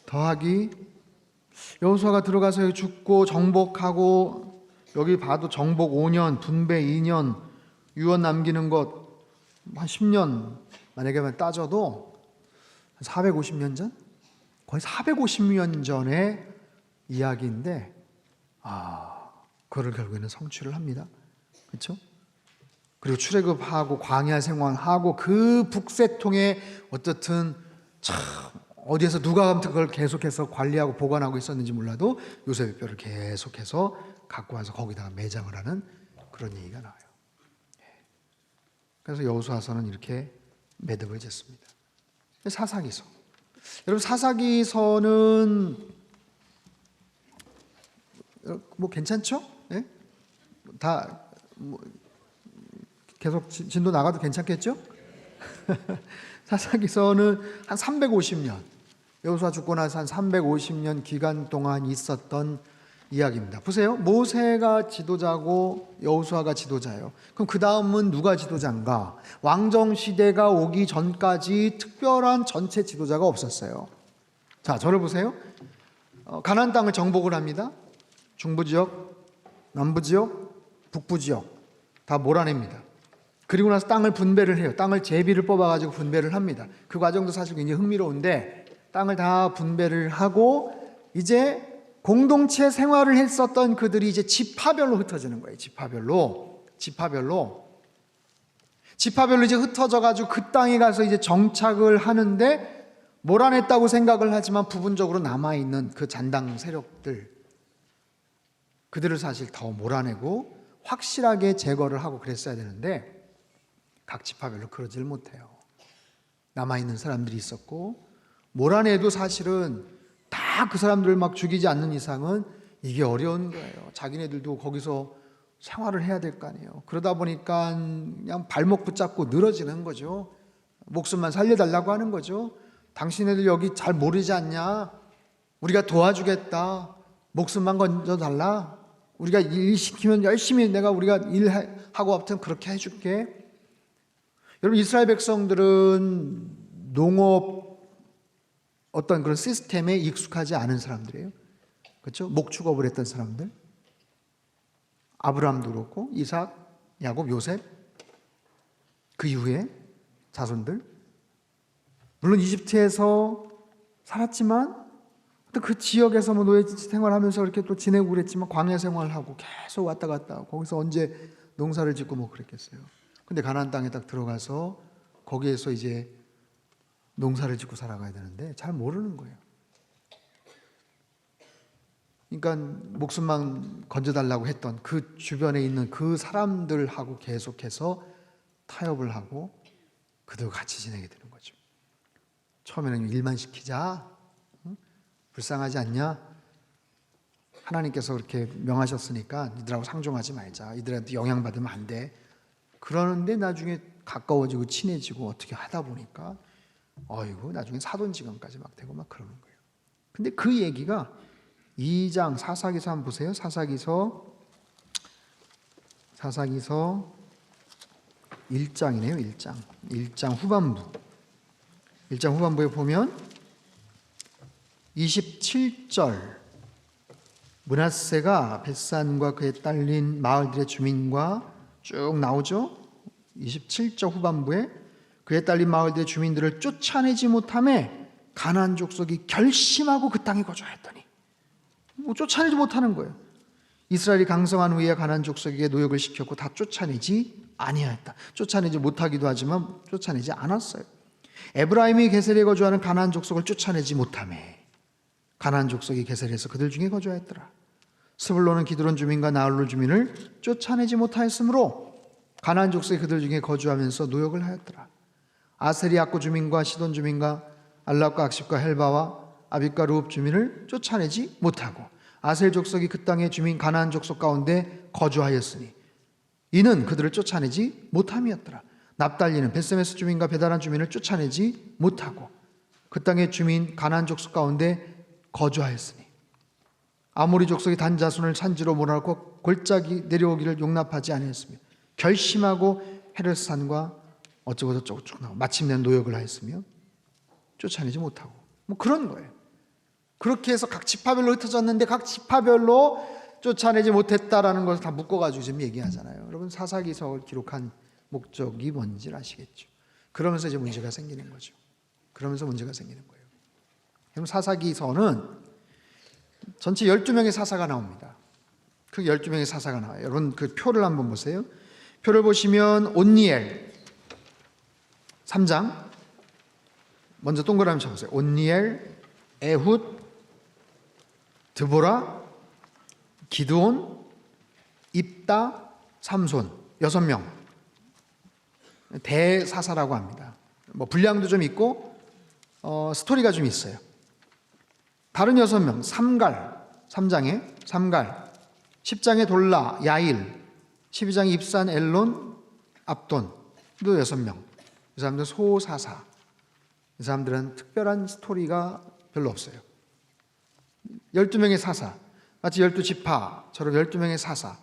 더하기 여호수아가 들어가서 여기 죽고 정복하고 여기 봐도 정복 5년, 분배 2년, 유언 남기는 것 한 10년 만약에 따져도 450년 전? 거의 450년 전의 이야기인데 그걸 결국에는 성취를 합니다. 그렇죠? 그리고 출애굽하고 광야 생활하고 그 북새통에 어떻든 참 어디에서 누가 아무튼 그걸 계속해서 관리하고 보관하고 있었는지 몰라도 요셉의 뼈를 계속해서 갖고 와서 거기다가 매장을 하는 그런 얘기가 나와요. 그래서 여호수아서는 이렇게 매듭을 짓습니다. 사사기서. 여러분 사사기서는 뭐 괜찮죠? 네? 다 계속 진도 나가도 괜찮겠죠? 사사기서는 한 350년 여호수아 죽고 나서 한 350년 기간 동안 있었던 이야기입니다. 보세요. 모세가 지도자고 여호수아가 지도자예요. 그럼 그 다음은 누가 지도자인가? 왕정 시대가 오기 전까지 특별한 전체 지도자가 없었어요. 자, 저를 보세요. 가나안 땅을 정복을 합니다. 중부 지역, 남부 지역, 북부 지역 다 몰아냅니다. 그리고 나서 땅을 분배를 해요. 땅을 제비를 뽑아가지고 분배를 합니다. 그 과정도 사실 굉장히 흥미로운데, 땅을 다 분배를 하고 이제 공동체 생활을 했었던 그들이 이제 지파별로 흩어지는 거예요. 지파별로 이제 흩어져 가지고 그 땅에 가서 이제 정착을 하는데, 몰아냈다고 생각을 하지만 부분적으로 남아 있는 그 잔당 세력들, 그들을 사실 더 몰아내고 확실하게 제거를 하고 그랬어야 되는데, 각 지파별로 그러질 못해요. 남아 있는 사람들이 있었고, 몰아내도 사실은 다 그 사람들을 막 죽이지 않는 이상은 이게 어려운 거예요. 자기네들도 거기서 생활을 해야 될 거 아니에요. 그러다 보니까 그냥 발목 붙잡고 늘어지는 거죠. 목숨만 살려달라고 하는 거죠. 당신네들 여기 잘 모르지 않냐? 우리가 도와주겠다. 목숨만 건져달라. 우리가 일 시키면 열심히 우리가 일하고 아무튼 그렇게 해줄게. 여러분, 이스라엘 백성들은 농업 어떤 그런 시스템에 익숙하지 않은 사람들이에요. 그렇죠? 목축업을 했던 사람들. 아브라함도 그렇고 이삭, 야곱, 요셉, 그 이후에 자손들. 물론 이집트에서 살았지만 또 그 지역에서 뭐 노예 생활하면서 이렇게 또 지내고 그랬지만 광야 생활하고 계속 왔다 갔다 하고 거기서 언제 농사를 짓고 뭐 그랬겠어요. 근데 가나안 땅에 딱 들어가서 거기에서 이제 농사를 짓고 살아가야 되는데 잘 모르는 거예요. 그러니까 목숨만 건져달라고 했던 그 주변에 있는 그 사람들하고 계속해서 타협을 하고 그들과 같이 지내게 되는 거죠. 처음에는 일만 시키자. 불쌍하지 않냐? 하나님께서 그렇게 명하셨으니까 이들하고 상종하지 말자. 이들한테 영향받으면 안 돼. 그러는데 나중에 가까워지고 친해지고 어떻게 하다 보니까 어이구 나중에 사돈지간까지 막 되고 막 그러는 거예요. 근데 그 얘기가 2장 사사기서 한번 보세요. 사사기서 1장이네요. 1장 후반부. 1장 후반부에 보면 27절 므낫세가 벳산과 그에 딸린 마을들의 주민과 쭉 나오죠. 27절 후반부에 그에 딸린 마을들의 주민들을 쫓아내지 못함에 가나안 족속이 결심하고 그 땅에 거주하였더니 뭐 쫓아내지 못하는 거예요. 이스라엘이 강성한 후에 가나안 족속에게 노역을 시켰고 다 쫓아내지 아니하였다. 쫓아내지 못하기도 하지만 쫓아내지 않았어요. 에브라임이 게셀에 거주하는 가나안 족속을 쫓아내지 못함에 가나안 족속이 게셀에서 그들 중에 거주하였더라. 스불론은 기드론 주민과 나홀로 주민을 쫓아내지 못하였으므로 가나안 족속이 그들 중에 거주하면서 노역을 하였더라. 아셀이 악고 주민과 시돈 주민과 알랍과 악십과 헬바와 아빗과 루읍 주민을 쫓아내지 못하고 아셀 족속이 그 땅의 주민 가나안 족속 가운데 거주하였으니 이는 그들을 쫓아내지 못함이었더라. 납달리는 벳세메스 주민과 베다란 주민을 쫓아내지 못하고 그 땅의 주민 가나안 족속 가운데 거주하였으니 아모리 족속이 단 자손을 산지로 몰아넣고 골짜기 내려오기를 용납하지 아니했으며 결심하고 헤르산과 어쩌고 저쩌고 쭉 나오고 마침내 노역을 하였으며 쫓아내지 못하고 뭐 그런 거예요. 그렇게 해서 각 지파별로 흩어졌는데 각 지파별로 쫓아내지 못했다라는 것을 다 묶어가지고 지금 얘기하잖아요. 여러분 사사기서를 기록한 목적이 뭔지 아시겠죠? 그러면서 이제 문제가 생기는 거죠. 그러면서 문제가 생기는 거예요. 그럼 사사기서는 전체 12명의 사사가 나옵니다. 그 12명의 사사가 나와요. 여러분 그 표를 한번 보세요. 표를 보시면 온니엘 3장 먼저 동그라미 쳐보세요. 온니엘, 에훗, 드보라, 기드온, 입다, 삼손 6명 대사사라고 합니다. 뭐 분량도 좀 있고 스토리가 좀 있어요. 다른 6명 삼갈 3장에 삼갈 10장에 돌라, 야일 12장에 입산, 엘론, 압돈도 6명. 이 사람들은 소사사. 이 사람들은 특별한 스토리가 별로 없어요. 12명의 사사. 마치 12지파처럼 12명의 사사.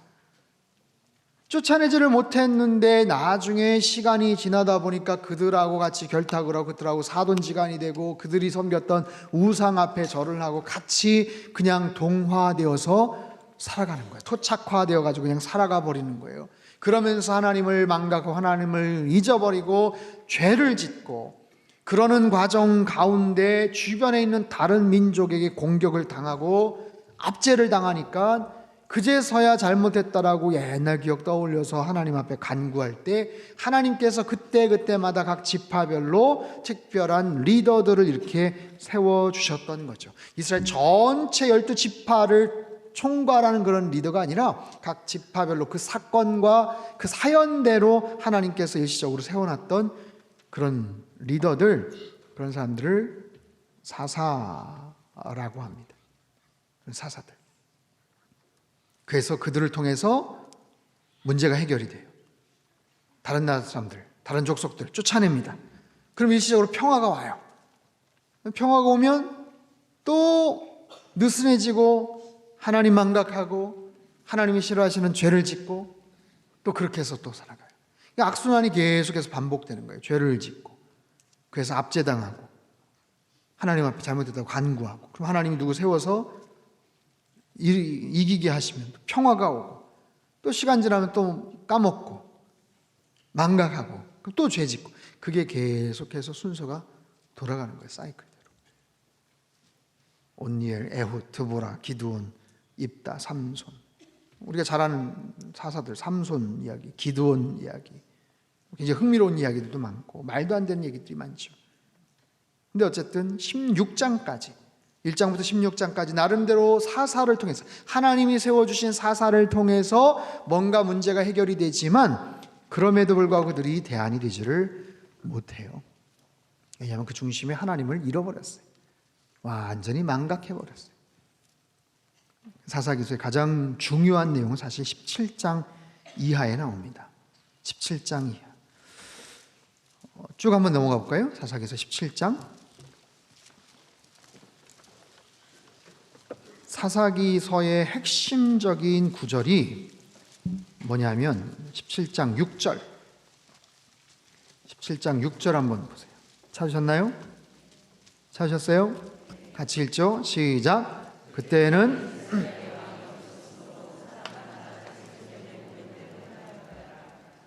쫓아내지를 못했는데 나중에 시간이 지나다 보니까 그들하고 같이 결탁을 하고 그들하고 사돈지간이 되고 그들이 섬겼던 우상 앞에 절을 하고 같이 그냥 동화되어서 살아가는 거예요. 토착화되어 가지고 그냥 살아가 버리는 거예요. 그러면서 하나님을 망각하고 하나님을 잊어버리고 죄를 짓고 그러는 과정 가운데 주변에 있는 다른 민족에게 공격을 당하고 압제를 당하니까 그제서야 잘못했다라고 옛날 기억 떠올려서 하나님 앞에 간구할 때 하나님께서 그때그때마다 각 지파별로 특별한 리더들을 이렇게 세워주셨던 거죠. 이스라엘 전체 12지파를 총괄하는 그런 리더가 아니라 각 지파별로 그 사건과 그 사연대로 하나님께서 일시적으로 세워놨던 그런 리더들, 그런 사람들을 사사라고 합니다. 사사들. 그래서 그들을 통해서 문제가 해결이 돼요. 다른 나라 사람들, 다른 족속들 쫓아냅니다. 그럼 일시적으로 평화가 와요. 평화가 오면 또 느슨해지고 하나님 망각하고 하나님이 싫어하시는 죄를 짓고 또 그렇게 해서 또 살아가요. 악순환이 계속해서 반복되는 거예요. 죄를 짓고 그래서 압제당하고 하나님 앞에 잘못했다고 간구하고 그럼 하나님이 누구 세워서 이기게 하시면 평화가 오고 또 시간 지나면 또 까먹고 망각하고 또 죄 짓고 그게 계속해서 순서가 돌아가는 거예요. 사이클대로. 온니엘, 에훗, 드보라, 기드온, 입다, 삼손. 우리가 잘 아는 사사들 삼손 이야기, 기드온 이야기, 굉장히 흥미로운 이야기들도 많고 말도 안 되는 얘기들이 많죠. 근데 어쨌든 16장까지 1장부터 16장까지 나름대로 사사를 통해서 하나님이 세워주신 사사를 통해서 뭔가 문제가 해결이 되지만 그럼에도 불구하고 그들이 대안이 되지를 못해요. 왜냐하면 그 중심에 하나님을 잃어버렸어요. 완전히 망각해버렸어요. 사사기서의 가장 중요한 내용은 사실 17장 이하에 나옵니다. 17장 이하. 쭉 한번 넘어가 볼까요? 사사기서 17장. 사사기서의 핵심적인 구절이 뭐냐면 17장 6절. 17장 6절 한번 보세요. 찾으셨나요? 찾으셨어요? 같이 읽죠. 시작. 그때는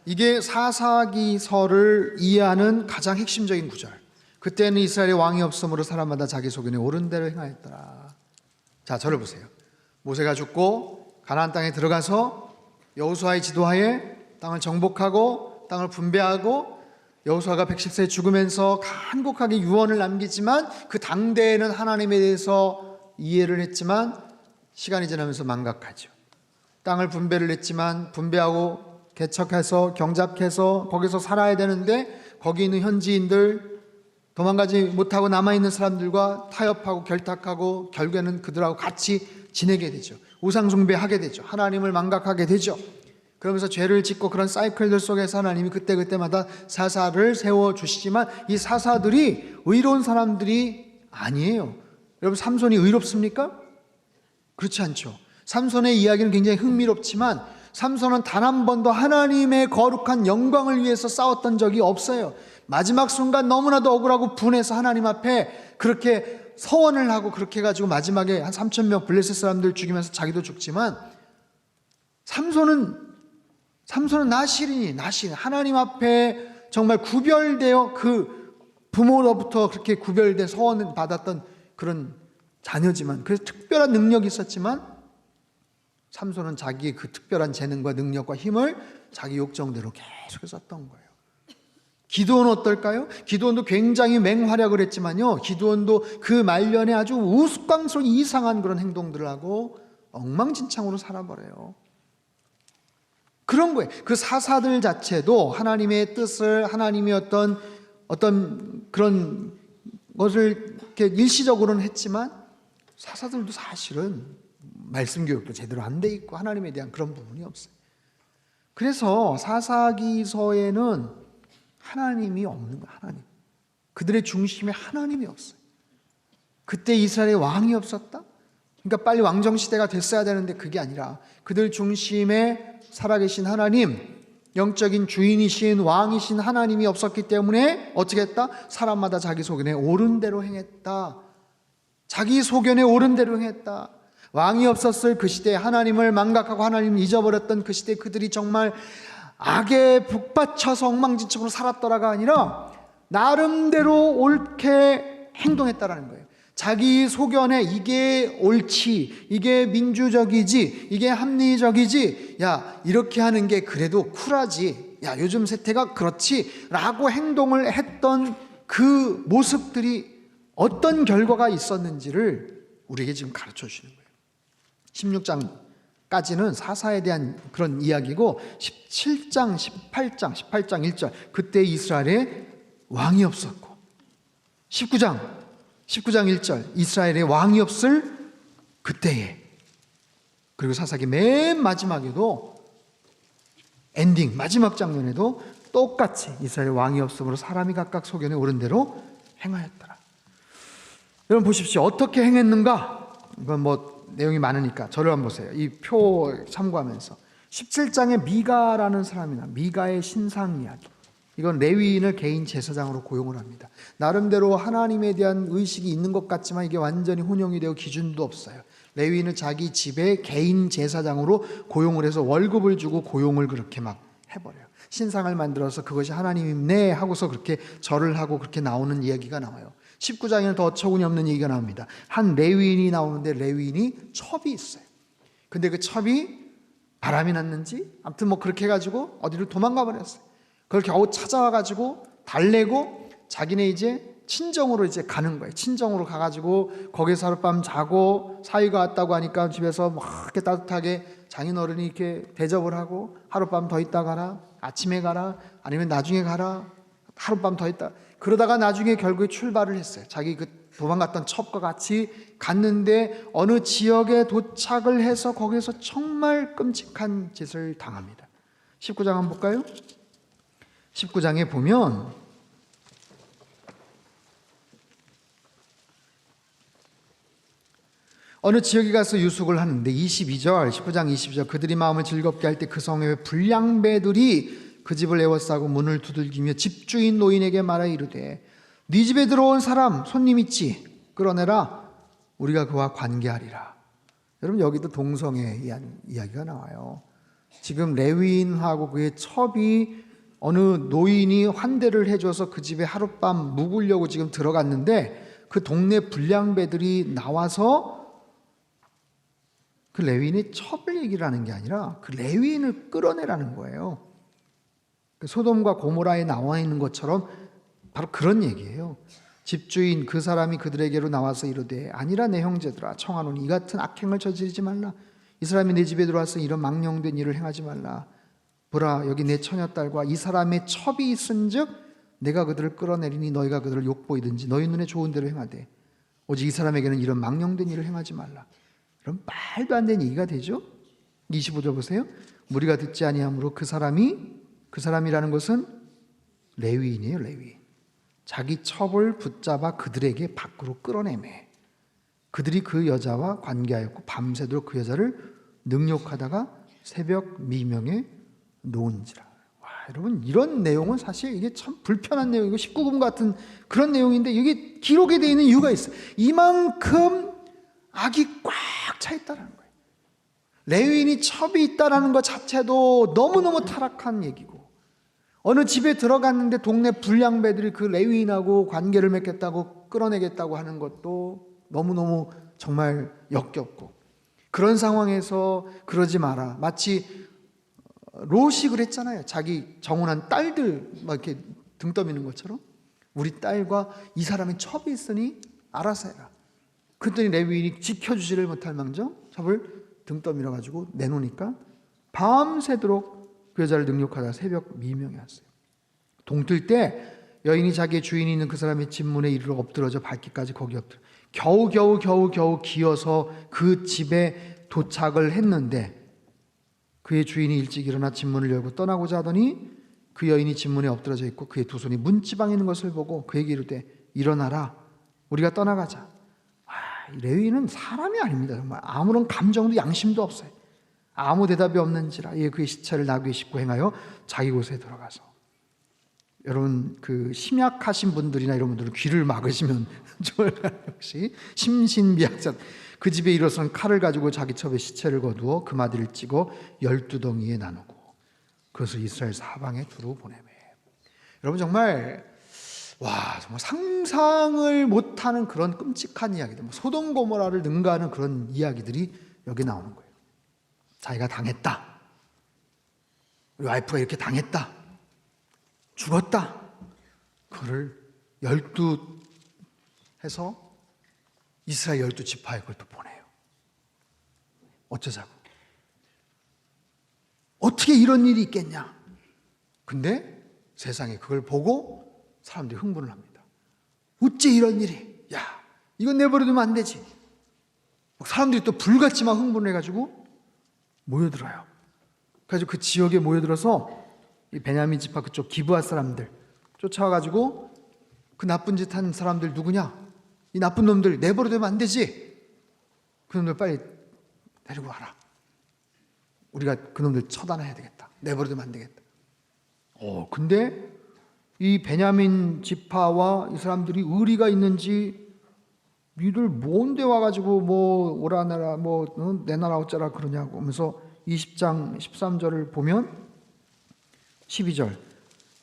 이게 사사기서를 이해하는 가장 핵심적인 구절. 그때는 이스라엘의 왕이 없으므로 사람마다 자기 소견에 옳은 대로 행하였더라. 자, 저를 보세요. 모세가 죽고 가나안 땅에 들어가서 여호수아의 지도하에 땅을 정복하고 땅을 분배하고 여호수아가 110세에 죽으면서 간곡하게 유언을 남기지만 그 당대에는 하나님에 대해서 이해를 했지만 시간이 지나면서 망각하죠. 땅을 분배를 했지만 분배하고 개척해서 경작해서 거기서 살아야 되는데 거기 있는 현지인들 도망가지 못하고 남아있는 사람들과 타협하고 결탁하고 결국에는 그들하고 같이 지내게 되죠. 우상숭배하게 되죠. 하나님을 망각하게 되죠. 그러면서 죄를 짓고 그런 사이클들 속에서 하나님이 그때그때마다 사사를 세워주시지만 이 사사들이 의로운 사람들이 아니에요. 여러분 삼손이 의롭습니까? 그렇지 않죠. 삼손의 이야기는 굉장히 흥미롭지만 삼손은 단 한 번도 하나님의 거룩한 영광을 위해서 싸웠던 적이 없어요. 마지막 순간 너무나도 억울하고 분해서 하나님 앞에 그렇게 서원을 하고 그렇게 해가지고 마지막에 한 3,000명 블레셋 사람들 죽이면서 자기도 죽지만 삼손은 나실이니 하나님 앞에 정말 구별되어 그 부모로부터 그렇게 구별된 서원을 받았던 그런 자녀지만 그래서 특별한 능력이 있었지만 삼손은 자기의 그 특별한 재능과 능력과 힘을 자기 욕정대로 계속해서 썼던 거예요. 기드온은 어떨까요? 기드온도 굉장히 맹활약을 했지만요, 기드온도 그 말년에 아주 우스꽝스러운 이상한 그런 행동들을 하고 엉망진창으로 살아버려요. 그런 거예요. 그 사사들 자체도 하나님의 뜻을 하나님의 어떤 그런 것을 이렇게 일시적으로는 했지만 사사들도 사실은 말씀 교육도 제대로 안 돼 있고 하나님에 대한 그런 부분이 없어요. 그래서 사사기서에는 하나님이 없는 거예요. 하나님. 그들의 중심에 하나님이 없어요. 그때 이스라엘의 왕이 없었다? 그러니까 빨리 왕정시대가 됐어야 되는데 그게 아니라 그들 중심에 살아계신 하나님, 영적인 주인이신 왕이신 하나님이 없었기 때문에 어떻게 했다? 사람마다 자기 소견에 옳은 대로 행했다. 자기 소견에 옳은 대로 행했다. 왕이 없었을 그 시대에 하나님을 망각하고 하나님을 잊어버렸던 그 시대에 그들이 정말 악에 북받쳐서 엉망진창으로 살았더라가 아니라 나름대로 옳게 행동했다라는 거예요. 자기 소견에 이게 옳지, 이게 민주적이지, 이게 합리적이지, 야 이렇게 하는 게 그래도 쿨하지, 야 요즘 세태가 그렇지 라고 행동을 했던 그 모습들이 어떤 결과가 있었는지를 우리에게 지금 가르쳐 주시는 거예요. 16장까지는 사사에 대한 그런 이야기고 17장, 18장 1절 그때 이스라엘에 왕이 없었고 19장 1절 이스라엘에 왕이 없을 그때에, 그리고 사사기 맨 마지막에도 엔딩 마지막 장면에도 똑같이 이스라엘 왕이 없으므로 사람이 각각 소견에 옳은 대로 행하였더라. 여러분 보십시오. 어떻게 행했는가? 이건 뭐 내용이 많으니까 저를 한번 보세요. 이 표 참고하면서 17장에 미가라는 사람이나 미가의 신상 이야기, 이건 레위인을 개인 제사장으로 고용을 합니다. 나름대로 하나님에 대한 의식이 있는 것 같지만 이게 완전히 혼용이 되고 기준도 없어요. 레위인을 자기 집에 개인 제사장으로 고용을 해서 월급을 주고 고용을 그렇게 막 해버려요. 신상을 만들어서 그것이 하나님이네 하고서 그렇게 절을 하고 그렇게 나오는 이야기가 나와요. 19장에는 더 어처구니 없는 얘기가 나옵니다. 한 레위인이 나오는데 레위인이 첩이 있어요. 근데 그 첩이 바람이 났는지 아무튼 뭐 그렇게 해가지고 어디로 도망가 버렸어요. 그걸 겨우 찾아와가지고 달래고 자기네 이제 친정으로 이제 가는 거예요. 친정으로 가가지고 거기서 하룻밤 자고, 사위가 왔다고 하니까 집에서 막 이렇게 따뜻하게 장인어른이 이렇게 대접을 하고 하룻밤 더 있다 가라, 아침에 가라, 아니면 나중에 가라, 하룻밤 더 있다. 그러다가 나중에 결국에 출발을 했어요. 자기 그 도망갔던 첩과 같이 갔는데 어느 지역에 도착을 해서 거기서 정말 끔찍한 짓을 당합니다. 19장 한번 볼까요? 19장에 보면 어느 지역에 가서 유숙을 하는데 22절, 19장 22절 그들이 마음을 즐겁게 할 때 그 성에 불량배들이 그 집을 에워싸고 문을 두들기며 집주인 노인에게 말하 이르되 네 집에 들어온 사람 손님 있지? 끌어내라. 우리가 그와 관계하리라. 여러분 여기도 동성애에 의한 이야기가 나와요. 지금 레위인하고 그의 첩이 어느 노인이 환대를 해줘서 그 집에 하룻밤 묵으려고 지금 들어갔는데 그 동네 불량배들이 나와서 그 레위인의 첩을 얘기를 하는 게 아니라 그 레위인을 끌어내라는 거예요. 그 소돔과 고모라에 나와 있는 것처럼 바로 그런 얘기예요. 집주인 그 사람이 그들에게로 나와서 이르되 아니라 내 형제들아 청하노니 이 같은 악행을 저지르지 말라. 이 사람이 내 집에 들어와서 이런 망령된 일을 행하지 말라. 보라 여기 내 처녀딸과 이 사람의 첩이 있은즉 내가 그들을 끌어내리니 너희가 그들을 욕보이든지 너희 눈에 좋은 대로 행하되 오직 이 사람에게는 이런 망령된 일을 행하지 말라. 그럼 말도 안 되는 얘기가 되죠. 25절 보세요. 무리가 듣지 아니하므로 그 사람이라는 것은 레위인이에요. 레위인. 자기 첩을 붙잡아 그들에게 밖으로 끌어내매 그들이 그 여자와 관계하였고 밤새도록 그 여자를 능욕하다가 새벽 미명에 놓은지라. 와, 여러분 이런 내용은 사실 이게 참 불편한 내용이고 19금 같은 그런 내용인데 이게 기록에 되어 있는 이유가 있어요. 이만큼 악이 꽉 차 있다는 거예요. 레위인이 첩이 있다는 것 자체도 너무너무 타락한 얘기고 어느 집에 들어갔는데 동네 불량배들이 그 레위인하고 관계를 맺겠다고 끌어내겠다고 하는 것도 너무너무 정말 역겹고 그런 상황에서 그러지 마라. 마치 롯이 그랬잖아요. 자기 정혼한 딸들 막 이렇게 등 떠미는 것처럼 우리 딸과 이 사람의 첩이 있으니 알아서 해라. 그랬더니 레위인이 지켜주지를 못할 망정 첩을 등 떠밀어 가지고 내놓으니까 밤새도록 그 여자를 능욕하다 새벽 미명에 왔어요. 동틀 때 여인이 자기의 주인이 있는 그 사람의 집 문에 이르러 엎드러져 밟기까지 거기 엎드려 겨우 기어서 그 집에 도착을 했는데 그의 주인이 일찍 일어나 집 문을 열고 떠나고자 하더니 그 여인이 집 문에 엎드러져 있고 그의 두 손이 문지방에 있는 것을 보고 그에게 이르되 일어나라 우리가 떠나가자. 레위인은 사람이 아닙니다. 정말 아무런 감정도 양심도 없어요. 아무 대답이 없는지라 예, 그의 시체를 나귀에 싣고 행하여 자기 곳에 들어가서. 여러분 그 심약하신 분들이나 이런 분들은 귀를 막으시면 좋을 거예요. 역시 심신미약자 그 집에 이르러서는 칼을 가지고 자기 첩에 시체를 거두어 금아디를 찍어 12덩이에 나누고 그것을 이스라엘 사방에 두루 보내매. 여러분 정말 정말 상상을 못하는 그런 끔찍한 이야기들, 소돔 고모라를 능가하는 그런 이야기들이 여기 나오는 거예요. 자기가 당했다, 우리 와이프가 이렇게 당했다, 죽었다, 그거를 12 해서 이스라엘 12지파에 그걸 또 보내요. 어쩌자고, 어떻게 이런 일이 있겠냐. 근데 세상에 그걸 보고 사람들이 흥분을 합니다. 어째 이런 일이, 야 이건 내버려두면 안 되지. 사람들이 또 불같이 막 흥분을 해가지고 모여들어요. 그래서 그 지역에 모여들어서 이 베냐민 지파 그쪽 기브아 사람들 쫓아와가지고 그 나쁜 짓 한 사람들 누구냐, 이 나쁜 놈들 내버려두면 안 되지. 그 놈들 빨리 데리고 와라. 우리가 그 놈들 처단해야 되겠다. 내버려두면 안 되겠다. 근데 이 베냐민 지파와 이 사람들이 의리가 있는지, 니들 뭔데 와가지고 뭐 오라나라 뭐 내 나라 어쩌라 그러냐고 하면서 20장 13절을 보면 12절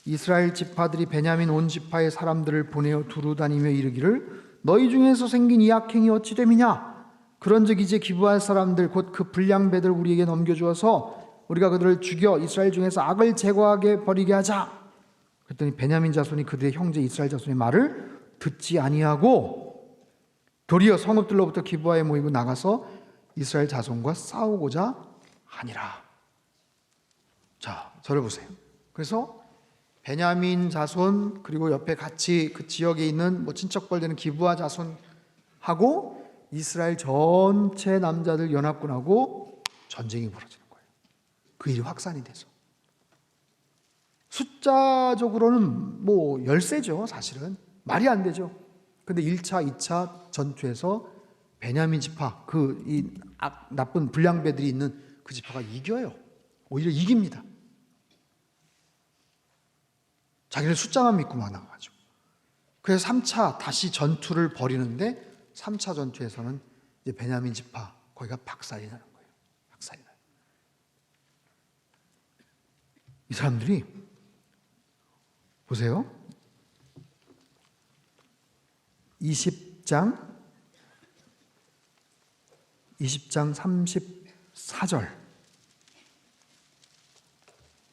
이스라엘 지파들이 베냐민 온 지파의 사람들을 보내어 두루 다니며 이르기를 너희 중에서 생긴 이 악행이 어찌 됨이냐. 그런즉 이제 기브할 사람들 곧 그 불량배들 우리에게 넘겨주어서 우리가 그들을 죽여 이스라엘 중에서 악을 제거하게 버리게 하자. 그랬더니 베냐민 자손이 그들의 형제 이스라엘 자손의 말을 듣지 아니하고 도리어 성읍들로부터 기브아에 모이고 나가서 이스라엘 자손과 싸우고자 하니라. 자, 저를 보세요. 그래서 베냐민 자손 그리고 옆에 같이 그 지역에 있는 친척벌 되는 기브아 자손하고 이스라엘 전체 남자들 연합군하고 전쟁이 벌어지는 거예요. 그 일이 확산이 돼서 숫자적으로는 열세죠. 사실은 말이 안 되죠. 근데 1차, 2차 전투에서 베냐민 지파 이 나쁜 불량배들이 있는 그 지파가 이겨요. 오히려 이깁니다. 자기는 숫자만 믿고 막 나가가지고. 그래서 3차 다시 전투를 벌이는데 3차 전투에서는 이제 베냐민 지파 거기가 박살이 나는 거예요. 박살이 나요. 이 사람들이 보세요. 20장 34절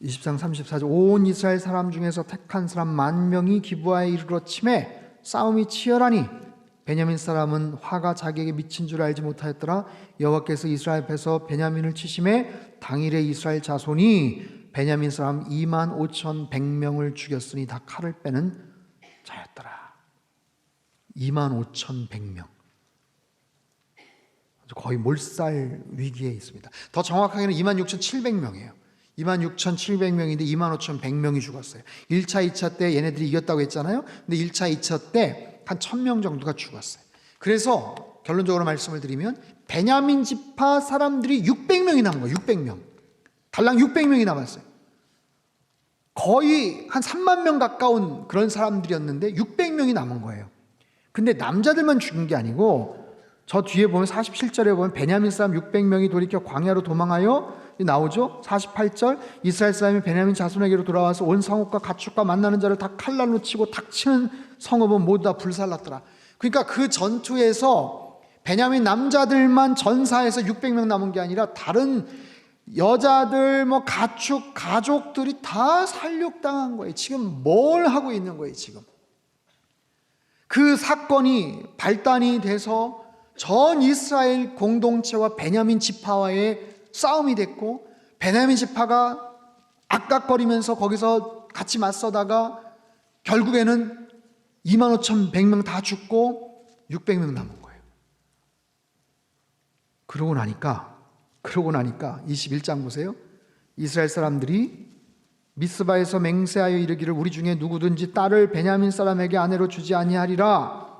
20장 34절 온 이스라엘 사람 중에서 택한 사람 10,000명이 기브아에 이르러 치매 싸움이 치열하니 베냐민 사람은 화가 자기에게 미친 줄 알지 못하였더라. 여호와께서 이스라엘 앞에서 베냐민을 치심에 당일에 이스라엘 자손이 베냐민 사람 25,100명을 죽였으니 다 칼을 빼는 자였더라. 25,100명. 거의 몰살 위기에 있습니다. 더 정확하게는 26,700명이에요. 26,700명인데 25,100명이 죽었어요. 1차, 2차 때 얘네들이 이겼다고 했잖아요. 근데 1차, 2차 때 한 1,000명 정도가 죽었어요. 그래서 결론적으로 말씀을 드리면 베냐민 지파 사람들이 600명이 남은 거예요. 600명. 달랑 600명이 남았어요. 거의 한 3만 명 가까운 그런 사람들이었는데 600명이 남은 거예요. 근데 남자들만 죽은 게 아니고 저 뒤에 보면 47절에 보면 베냐민 사람 600명이 돌이켜 광야로 도망하여 나오죠. 48절 이스라엘 사람이 베냐민 자손에게로 돌아와서 온 성읍과 가축과 만나는 자를 다 칼날로 치고 닥치는 성읍은 모두 다 불살랐더라. 그러니까 그 전투에서 베냐민 남자들만 전사해서 600명 남은 게 아니라 다른 여자들 가축 가족들이 다 살육당한 거예요. 지금 뭘 하고 있는 거예요. 지금 그 사건이 발단이 돼서 전 이스라엘 공동체와 베냐민 지파와의 싸움이 됐고 베냐민 지파가 악각거리면서 거기서 같이 맞서다가 결국에는 25,100명 다 죽고 600명 남은 거예요. 그러고 나니까 21장 보세요. 이스라엘 사람들이 미스바에서 맹세하여 이르기를 우리 중에 누구든지 딸을 베냐민 사람에게 아내로 주지 아니하리라.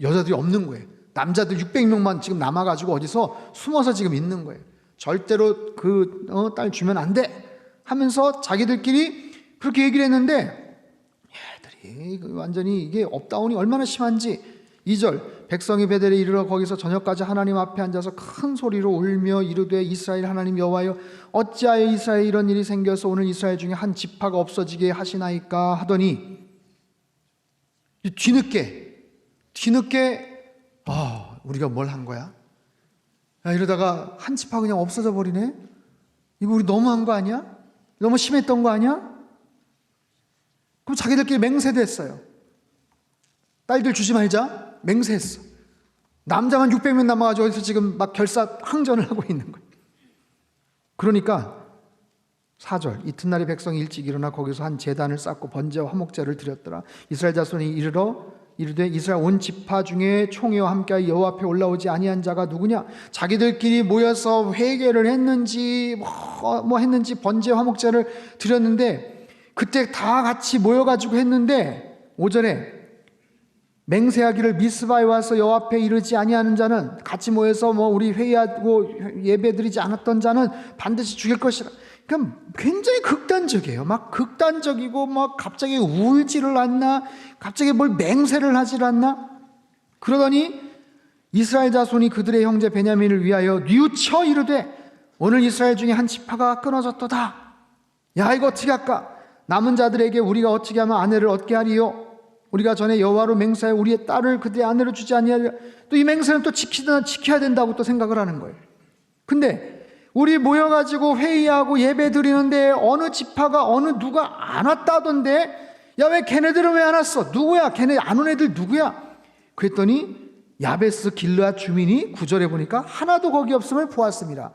여자들이 없는 거예요. 남자들 600명만 지금 남아가지고 어디서 숨어서 지금 있는 거예요. 절대로 그 딸 주면 안 돼 하면서 자기들끼리 그렇게 얘기를 했는데 얘들이 완전히 이게 업다운이 얼마나 심한지 2절 백성이 베델에 이르러 거기서 저녁까지 하나님 앞에 앉아서 큰 소리로 울며 이르되 이스라엘 하나님 여호와여 어찌하여 이스라엘에 이런 일이 생겨서 오늘 이스라엘 중에 한 지파가 없어지게 하시나이까 하더니 뒤늦게 우리가 뭘 한 거야? 이러다가 한 지파 그냥 없어져 버리네? 이거 우리 너무한 거 아니야? 너무 심했던 거 아니야? 그럼 자기들끼리 맹세됐어요. 딸들 주지 말자 맹세했어. 남자만 600명 남아가지고 어디서 지금 막 결사항전을 하고 있는 거예요. 그러니까 4절 이튿날에 백성이 일찍 일어나 거기서 한 제단을 쌓고 번제와 화목제를 드렸더라. 이스라엘 자손이 이르되 이스라엘 온 지파 중에 총회와 함께 여호와 앞에 올라오지 아니한 자가 누구냐? 자기들끼리 모여서 회개를 했는지 뭐 했는지 번제 화목제를 드렸는데 그때 다 같이 모여가지고 했는데 5절에 맹세하기를 미스바에 와서 여호와 앞에 이르지 아니하는 자는 같이 모여서 우리 회의하고 예배드리지 않았던 자는 반드시 죽일 것이라. 그러니까 굉장히 극단적이에요. 막 극단적이고 막 갑자기 울지를 않나, 갑자기 뭘 맹세를 하질 않나. 그러더니 이스라엘 자손이 그들의 형제 베냐민을 위하여 뉘우쳐 이르되 오늘 이스라엘 중에 한 지파가 끊어졌도다. 야 이거 어떻게 할까? 남은 자들에게 우리가 어떻게 하면 아내를 얻게 하리요? 우리가 전에 여호와로 맹세하여 우리의 딸을 그들의 아내로 주지 아니하리라. 또 이 맹세는 또 지켜야 된다고 또 생각을 하는 거예요. 근데 우리 모여가지고 회의하고 예배 드리는데 어느 지파가 누가 안 왔다던데 야 왜 걔네들은 왜 안 왔어? 누구야? 걔네 안 온 애들 누구야? 그랬더니 야베스 길르앗 주민이 9절에 보니까 하나도 거기 없음을 보았습니다.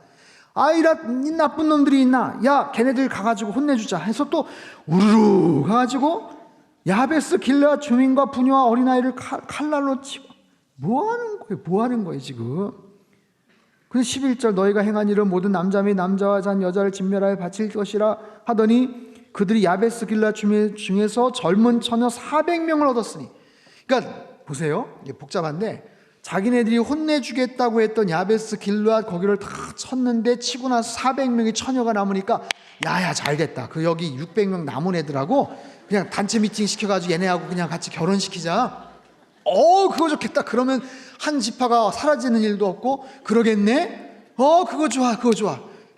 이 나쁜 놈들이 있나? 야 걔네들 가가지고 혼내주자 해서 또 우르르 가가지고 야베스 길르앗 주민과 부녀와 어린아이를 칼날로 치고 뭐 하는 거예요 지금? 그래서 11절 너희가 행한 일은 모든 남자 및 남자와 잔 여자를 진멸하여 바칠 것이라 하더니 그들이 야베스 길르앗 주민 중에서 젊은 처녀 400명을 얻었으니. 그러니까 보세요, 이게 복잡한데 자기네들이 혼내주겠다고 했던 야베스 길르앗 거기를 다 쳤는데 치고 나서 400명의 처녀가 남으니까 야야 잘됐다. 그 여기 600명 남은 애들하고 그냥 단체 미팅 시켜가지고 얘네하고 그냥 같이 결혼시키자. 그거 좋겠다. 그러면 한 지파가 사라지는 일도 없고 그러겠네. 그거 좋아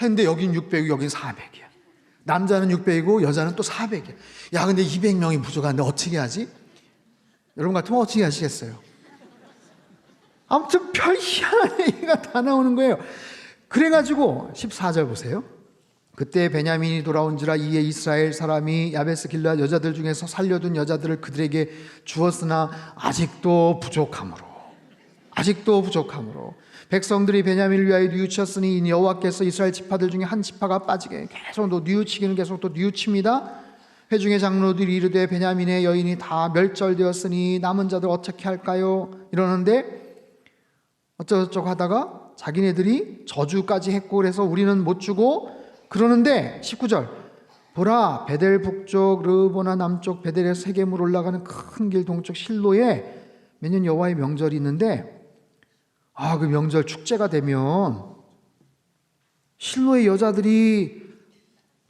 했는데 여긴 600이고 여긴 400이야. 남자는 600이고 여자는 또 400이야. 야 근데 200명이 부족한데 어떻게 하지? 여러분 같으면 어떻게 하시겠어요? 아무튼 별 희한한 얘기가 다 나오는 거예요. 그래가지고 14절 보세요. 그때 베냐민이 돌아온지라 이에 이스라엘 사람이 야베스 길르앗 여자들 중에서 살려둔 여자들을 그들에게 주었으나 아직도 부족함으로 백성들이 베냐민을 위하여 뉘우쳤으니 여호와께서 이스라엘 지파들 중에 한 지파가 빠지게 계속 뉘우치기는 계속 또 뉘우칩니다. 회중의 장로들이 이르되 베냐민의 여인이 다 멸절되었으니 남은 자들 어떻게 할까요? 이러는데 어쩌고저쩌고 하다가 자기네들이 저주까지 했고 그래서 우리는 못 주고 그러는데 19절 보라 베델 북쪽 르보나 남쪽 베델에서 세겜으로 올라가는 큰 길 동쪽 실로에 매년 여호와의 명절이 있는데 그 명절 축제가 되면 실로의 여자들이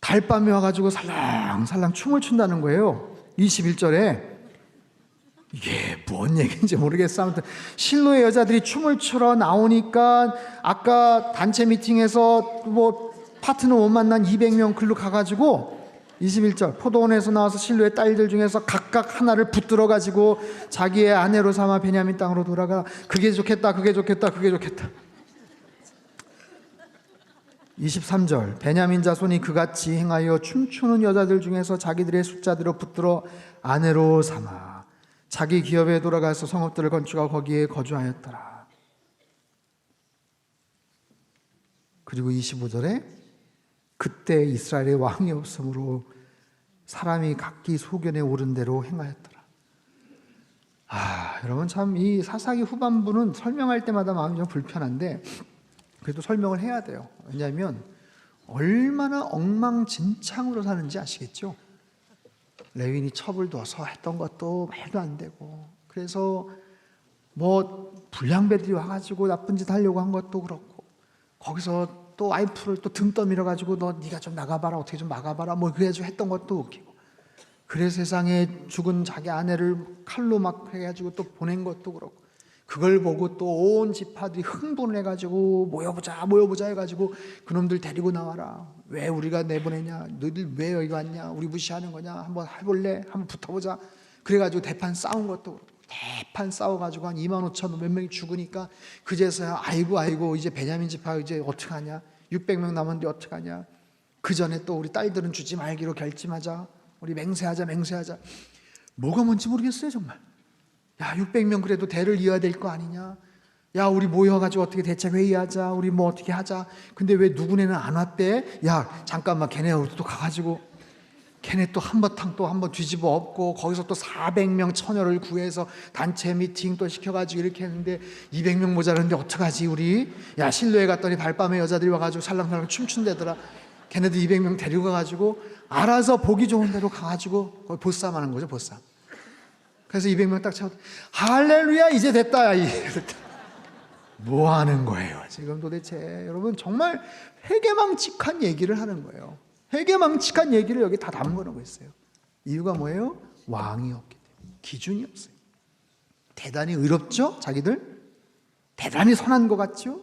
달밤에 와가지고 살랑살랑 춤을 춘다는 거예요. 21절에 이게 뭔 얘기인지 모르겠어. 아무튼 실로의 여자들이 춤을 추러 나오니까 아까 단체 미팅에서 파트너 못 만난 200명 글로 가가지고 21절 포도원에서 나와서 실로의 딸들 중에서 각각 하나를 붙들어 가지고 자기의 아내로 삼아 베냐민 땅으로 돌아가. 그게 좋겠다. 23절 베냐민 자손이 그같이 행하여 춤추는 여자들 중에서 자기들의 숫자대로 붙들어 아내로 삼아 자기 기업에 돌아가서 성읍들을 건축하고 거기에 거주하였더라. 그리고 25절에 그때 이스라엘의 왕이 없으므로 사람이 각기 소견에 오른 대로 행하였더라. 여러분 참 이 사사기 후반부는 설명할 때마다 마음이 좀 불편한데 그래도 설명을 해야 돼요. 왜냐하면 얼마나 엉망진창으로 사는지 아시겠죠? 레위인이 첩을 둬서 했던 것도 말도 안 되고 그래서 뭐 불량배들이 와가지고 나쁜 짓 하려고 한 것도 그렇고, 거기서 또 와이프를 또 등 떠밀어 가지고 너 네가 좀 나가봐라, 어떻게 좀 막아봐라, 뭐 그래가지고 했던 것도 웃기고, 그래서 세상에 죽은 자기 아내를 칼로 막 해가지고 또 보낸 것도 그렇고, 그걸 보고 또 온 지파들이 흥분을 해가지고 모여보자 해가지고 그놈들 데리고 나와라. 왜 우리가 내보내냐? 너희들 왜 여기 왔냐? 우리 무시하는 거냐? 한번 해볼래? 한번 붙어보자. 그래가지고 대판 싸운 것도 그렇고, 대판 싸워가지고 한 2만 5천 몇 명이 죽으니까 그제서야 아이고 이제 베냐민 지파 이제 어떡하냐? 600명 남았는데 어떡하냐? 그 전에 또 우리 딸들은 주지 말기로 결심하자. 우리 맹세하자. 뭐가 뭔지 모르겠어요 정말. 야, 600명 그래도 대를 이어야 될 거 아니냐? 야, 우리 모여가지고 어떻게 대책 회의하자. 우리 뭐 어떻게 하자. 근데 왜 누구네는 안 왔대? 야, 잠깐만, 걔네 또 가가지고 걔네 또 한바탕 또 한번 뒤집어 엎고, 거기서 또 400명 처녀를 구해서 단체 미팅 또 시켜가지고 이렇게 했는데 200명 모자랐는데 어떡하지 우리? 야, 실로에 갔더니 발밤에 여자들이 와가지고 살랑살랑 춤춘대더라. 걔네들 200명 데리고 가가지고 알아서 보기 좋은 데로 가가지고 거기 보쌈하는 거죠, 보쌈. 그래서 200명 딱 채워. 할렐루야, 이제 됐다. 뭐 하는 거예요 지금 도대체? 여러분, 정말 회개망측한 얘기를 하는 거예요. 회개망측한 얘기를 여기 다 담궈놓고 있어요. 이유가 뭐예요? 왕이 없기 때문에. 기준이 없어요. 대단히 의롭죠? 자기들? 대단히 선한 것 같죠?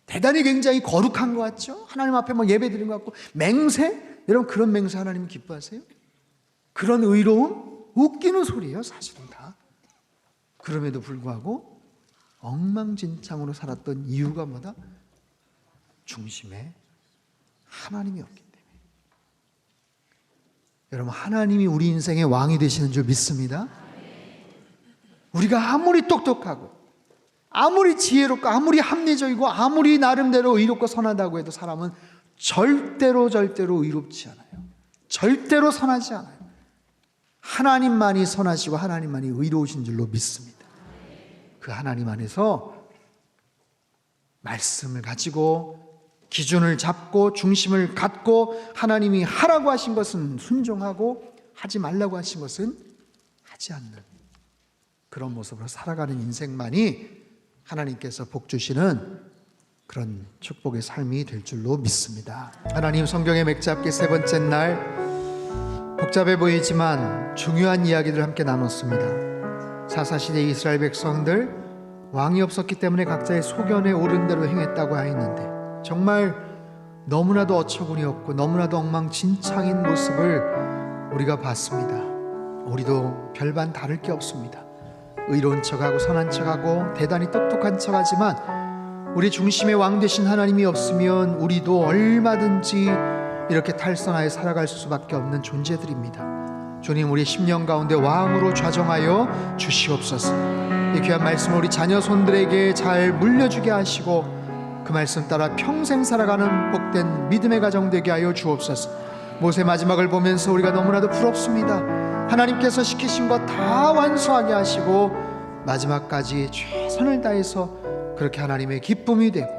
대단히 굉장히 거룩한 것 같죠? 하나님 앞에 막 예배 드린 것 같고, 맹세? 여러분, 그런 맹세 하나님 기뻐하세요? 그런 의로움? 웃기는 소리예요 사실은 다. 그럼에도 불구하고 엉망진창으로 살았던 이유가 뭐다? 중심에 하나님이 없기 때문에. 여러분, 하나님이 우리 인생의 왕이 되시는 줄 믿습니다. 우리가 아무리 똑똑하고 아무리 지혜롭고 아무리 합리적이고 아무리 나름대로 의롭고 선하다고 해도 사람은 절대로 의롭지 않아요. 절대로 선하지 않아요. 하나님만이 선하시고 하나님만이 의로우신 줄로 믿습니다. 그 하나님 안에서 말씀을 가지고 기준을 잡고 중심을 갖고, 하나님이 하라고 하신 것은 순종하고 하지 말라고 하신 것은 하지 않는 그런 모습으로 살아가는 인생만이 하나님께서 복 주시는 그런 축복의 삶이 될 줄로 믿습니다. 하나님, 성경의 맥잡기 세 번째 날, 복잡해 보이지만 중요한 이야기들 함께 나눴습니다. 사사시대 이스라엘 백성들, 왕이 없었기 때문에 각자의 소견에 오른 대로 행했다고 하였는데, 정말 너무나도 어처구니 없고 너무나도 엉망진창인 모습을 우리가 봤습니다. 우리도 별반 다를 게 없습니다. 의로운 척하고 선한 척하고 대단히 똑똑한 척하지만 우리 중심의 왕 되신 하나님이 없으면 우리도 얼마든지 이렇게 탈선하여 살아갈 수밖에 없는 존재들입니다. 주님, 우리 심령 가운데 왕으로 좌정하여 주시옵소서. 이 귀한 말씀을 우리 자녀 손들에게 잘 물려주게 하시고 그 말씀 따라 평생 살아가는 복된 믿음의 가정 되게 하여 주옵소서. 모세 마지막을 보면서 우리가 너무나도 부럽습니다. 하나님께서 시키신 것 다 완수하게 하시고 마지막까지 최선을 다해서 그렇게 하나님의 기쁨이 되고,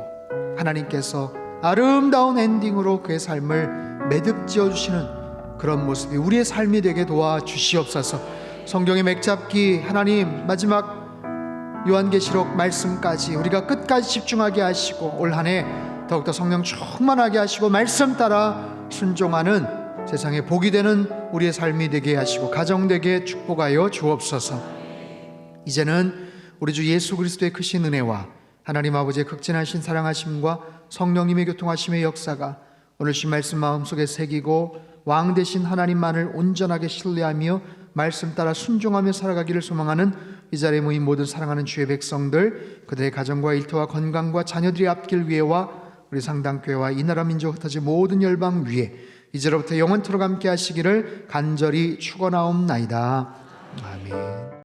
하나님께서 아름다운 엔딩으로 그의 삶을 매듭지어 주시는 그런 모습이 우리의 삶이 되게 도와주시옵소서. 성경의 맥잡기 하나님, 마지막 요한계시록 말씀까지 우리가 끝까지 집중하게 하시고, 올 한 해 더욱더 성령 충만하게 하시고 말씀 따라 순종하는 세상에 복이 되는 우리의 삶이 되게 하시고 가정 되게 축복하여 주옵소서. 이제는 우리 주 예수 그리스도의 크신 은혜와 하나님 아버지의 극진하신 사랑하심과 성령님의 교통하심의 역사가 오늘신 말씀 마음속에 새기고 왕 되신 하나님만을 온전하게 신뢰하며 말씀 따라 순종하며 살아가기를 소망하는 이 자리에 모인 모든 사랑하는 주의 백성들, 그들의 가정과 일터와 건강과 자녀들의 앞길 위에와 우리 상당교회와 이 나라 민족 흩어진 모든 열방 위에 이제로부터 영원토록 함께 하시기를 간절히 축원하옵나이다. 아멘.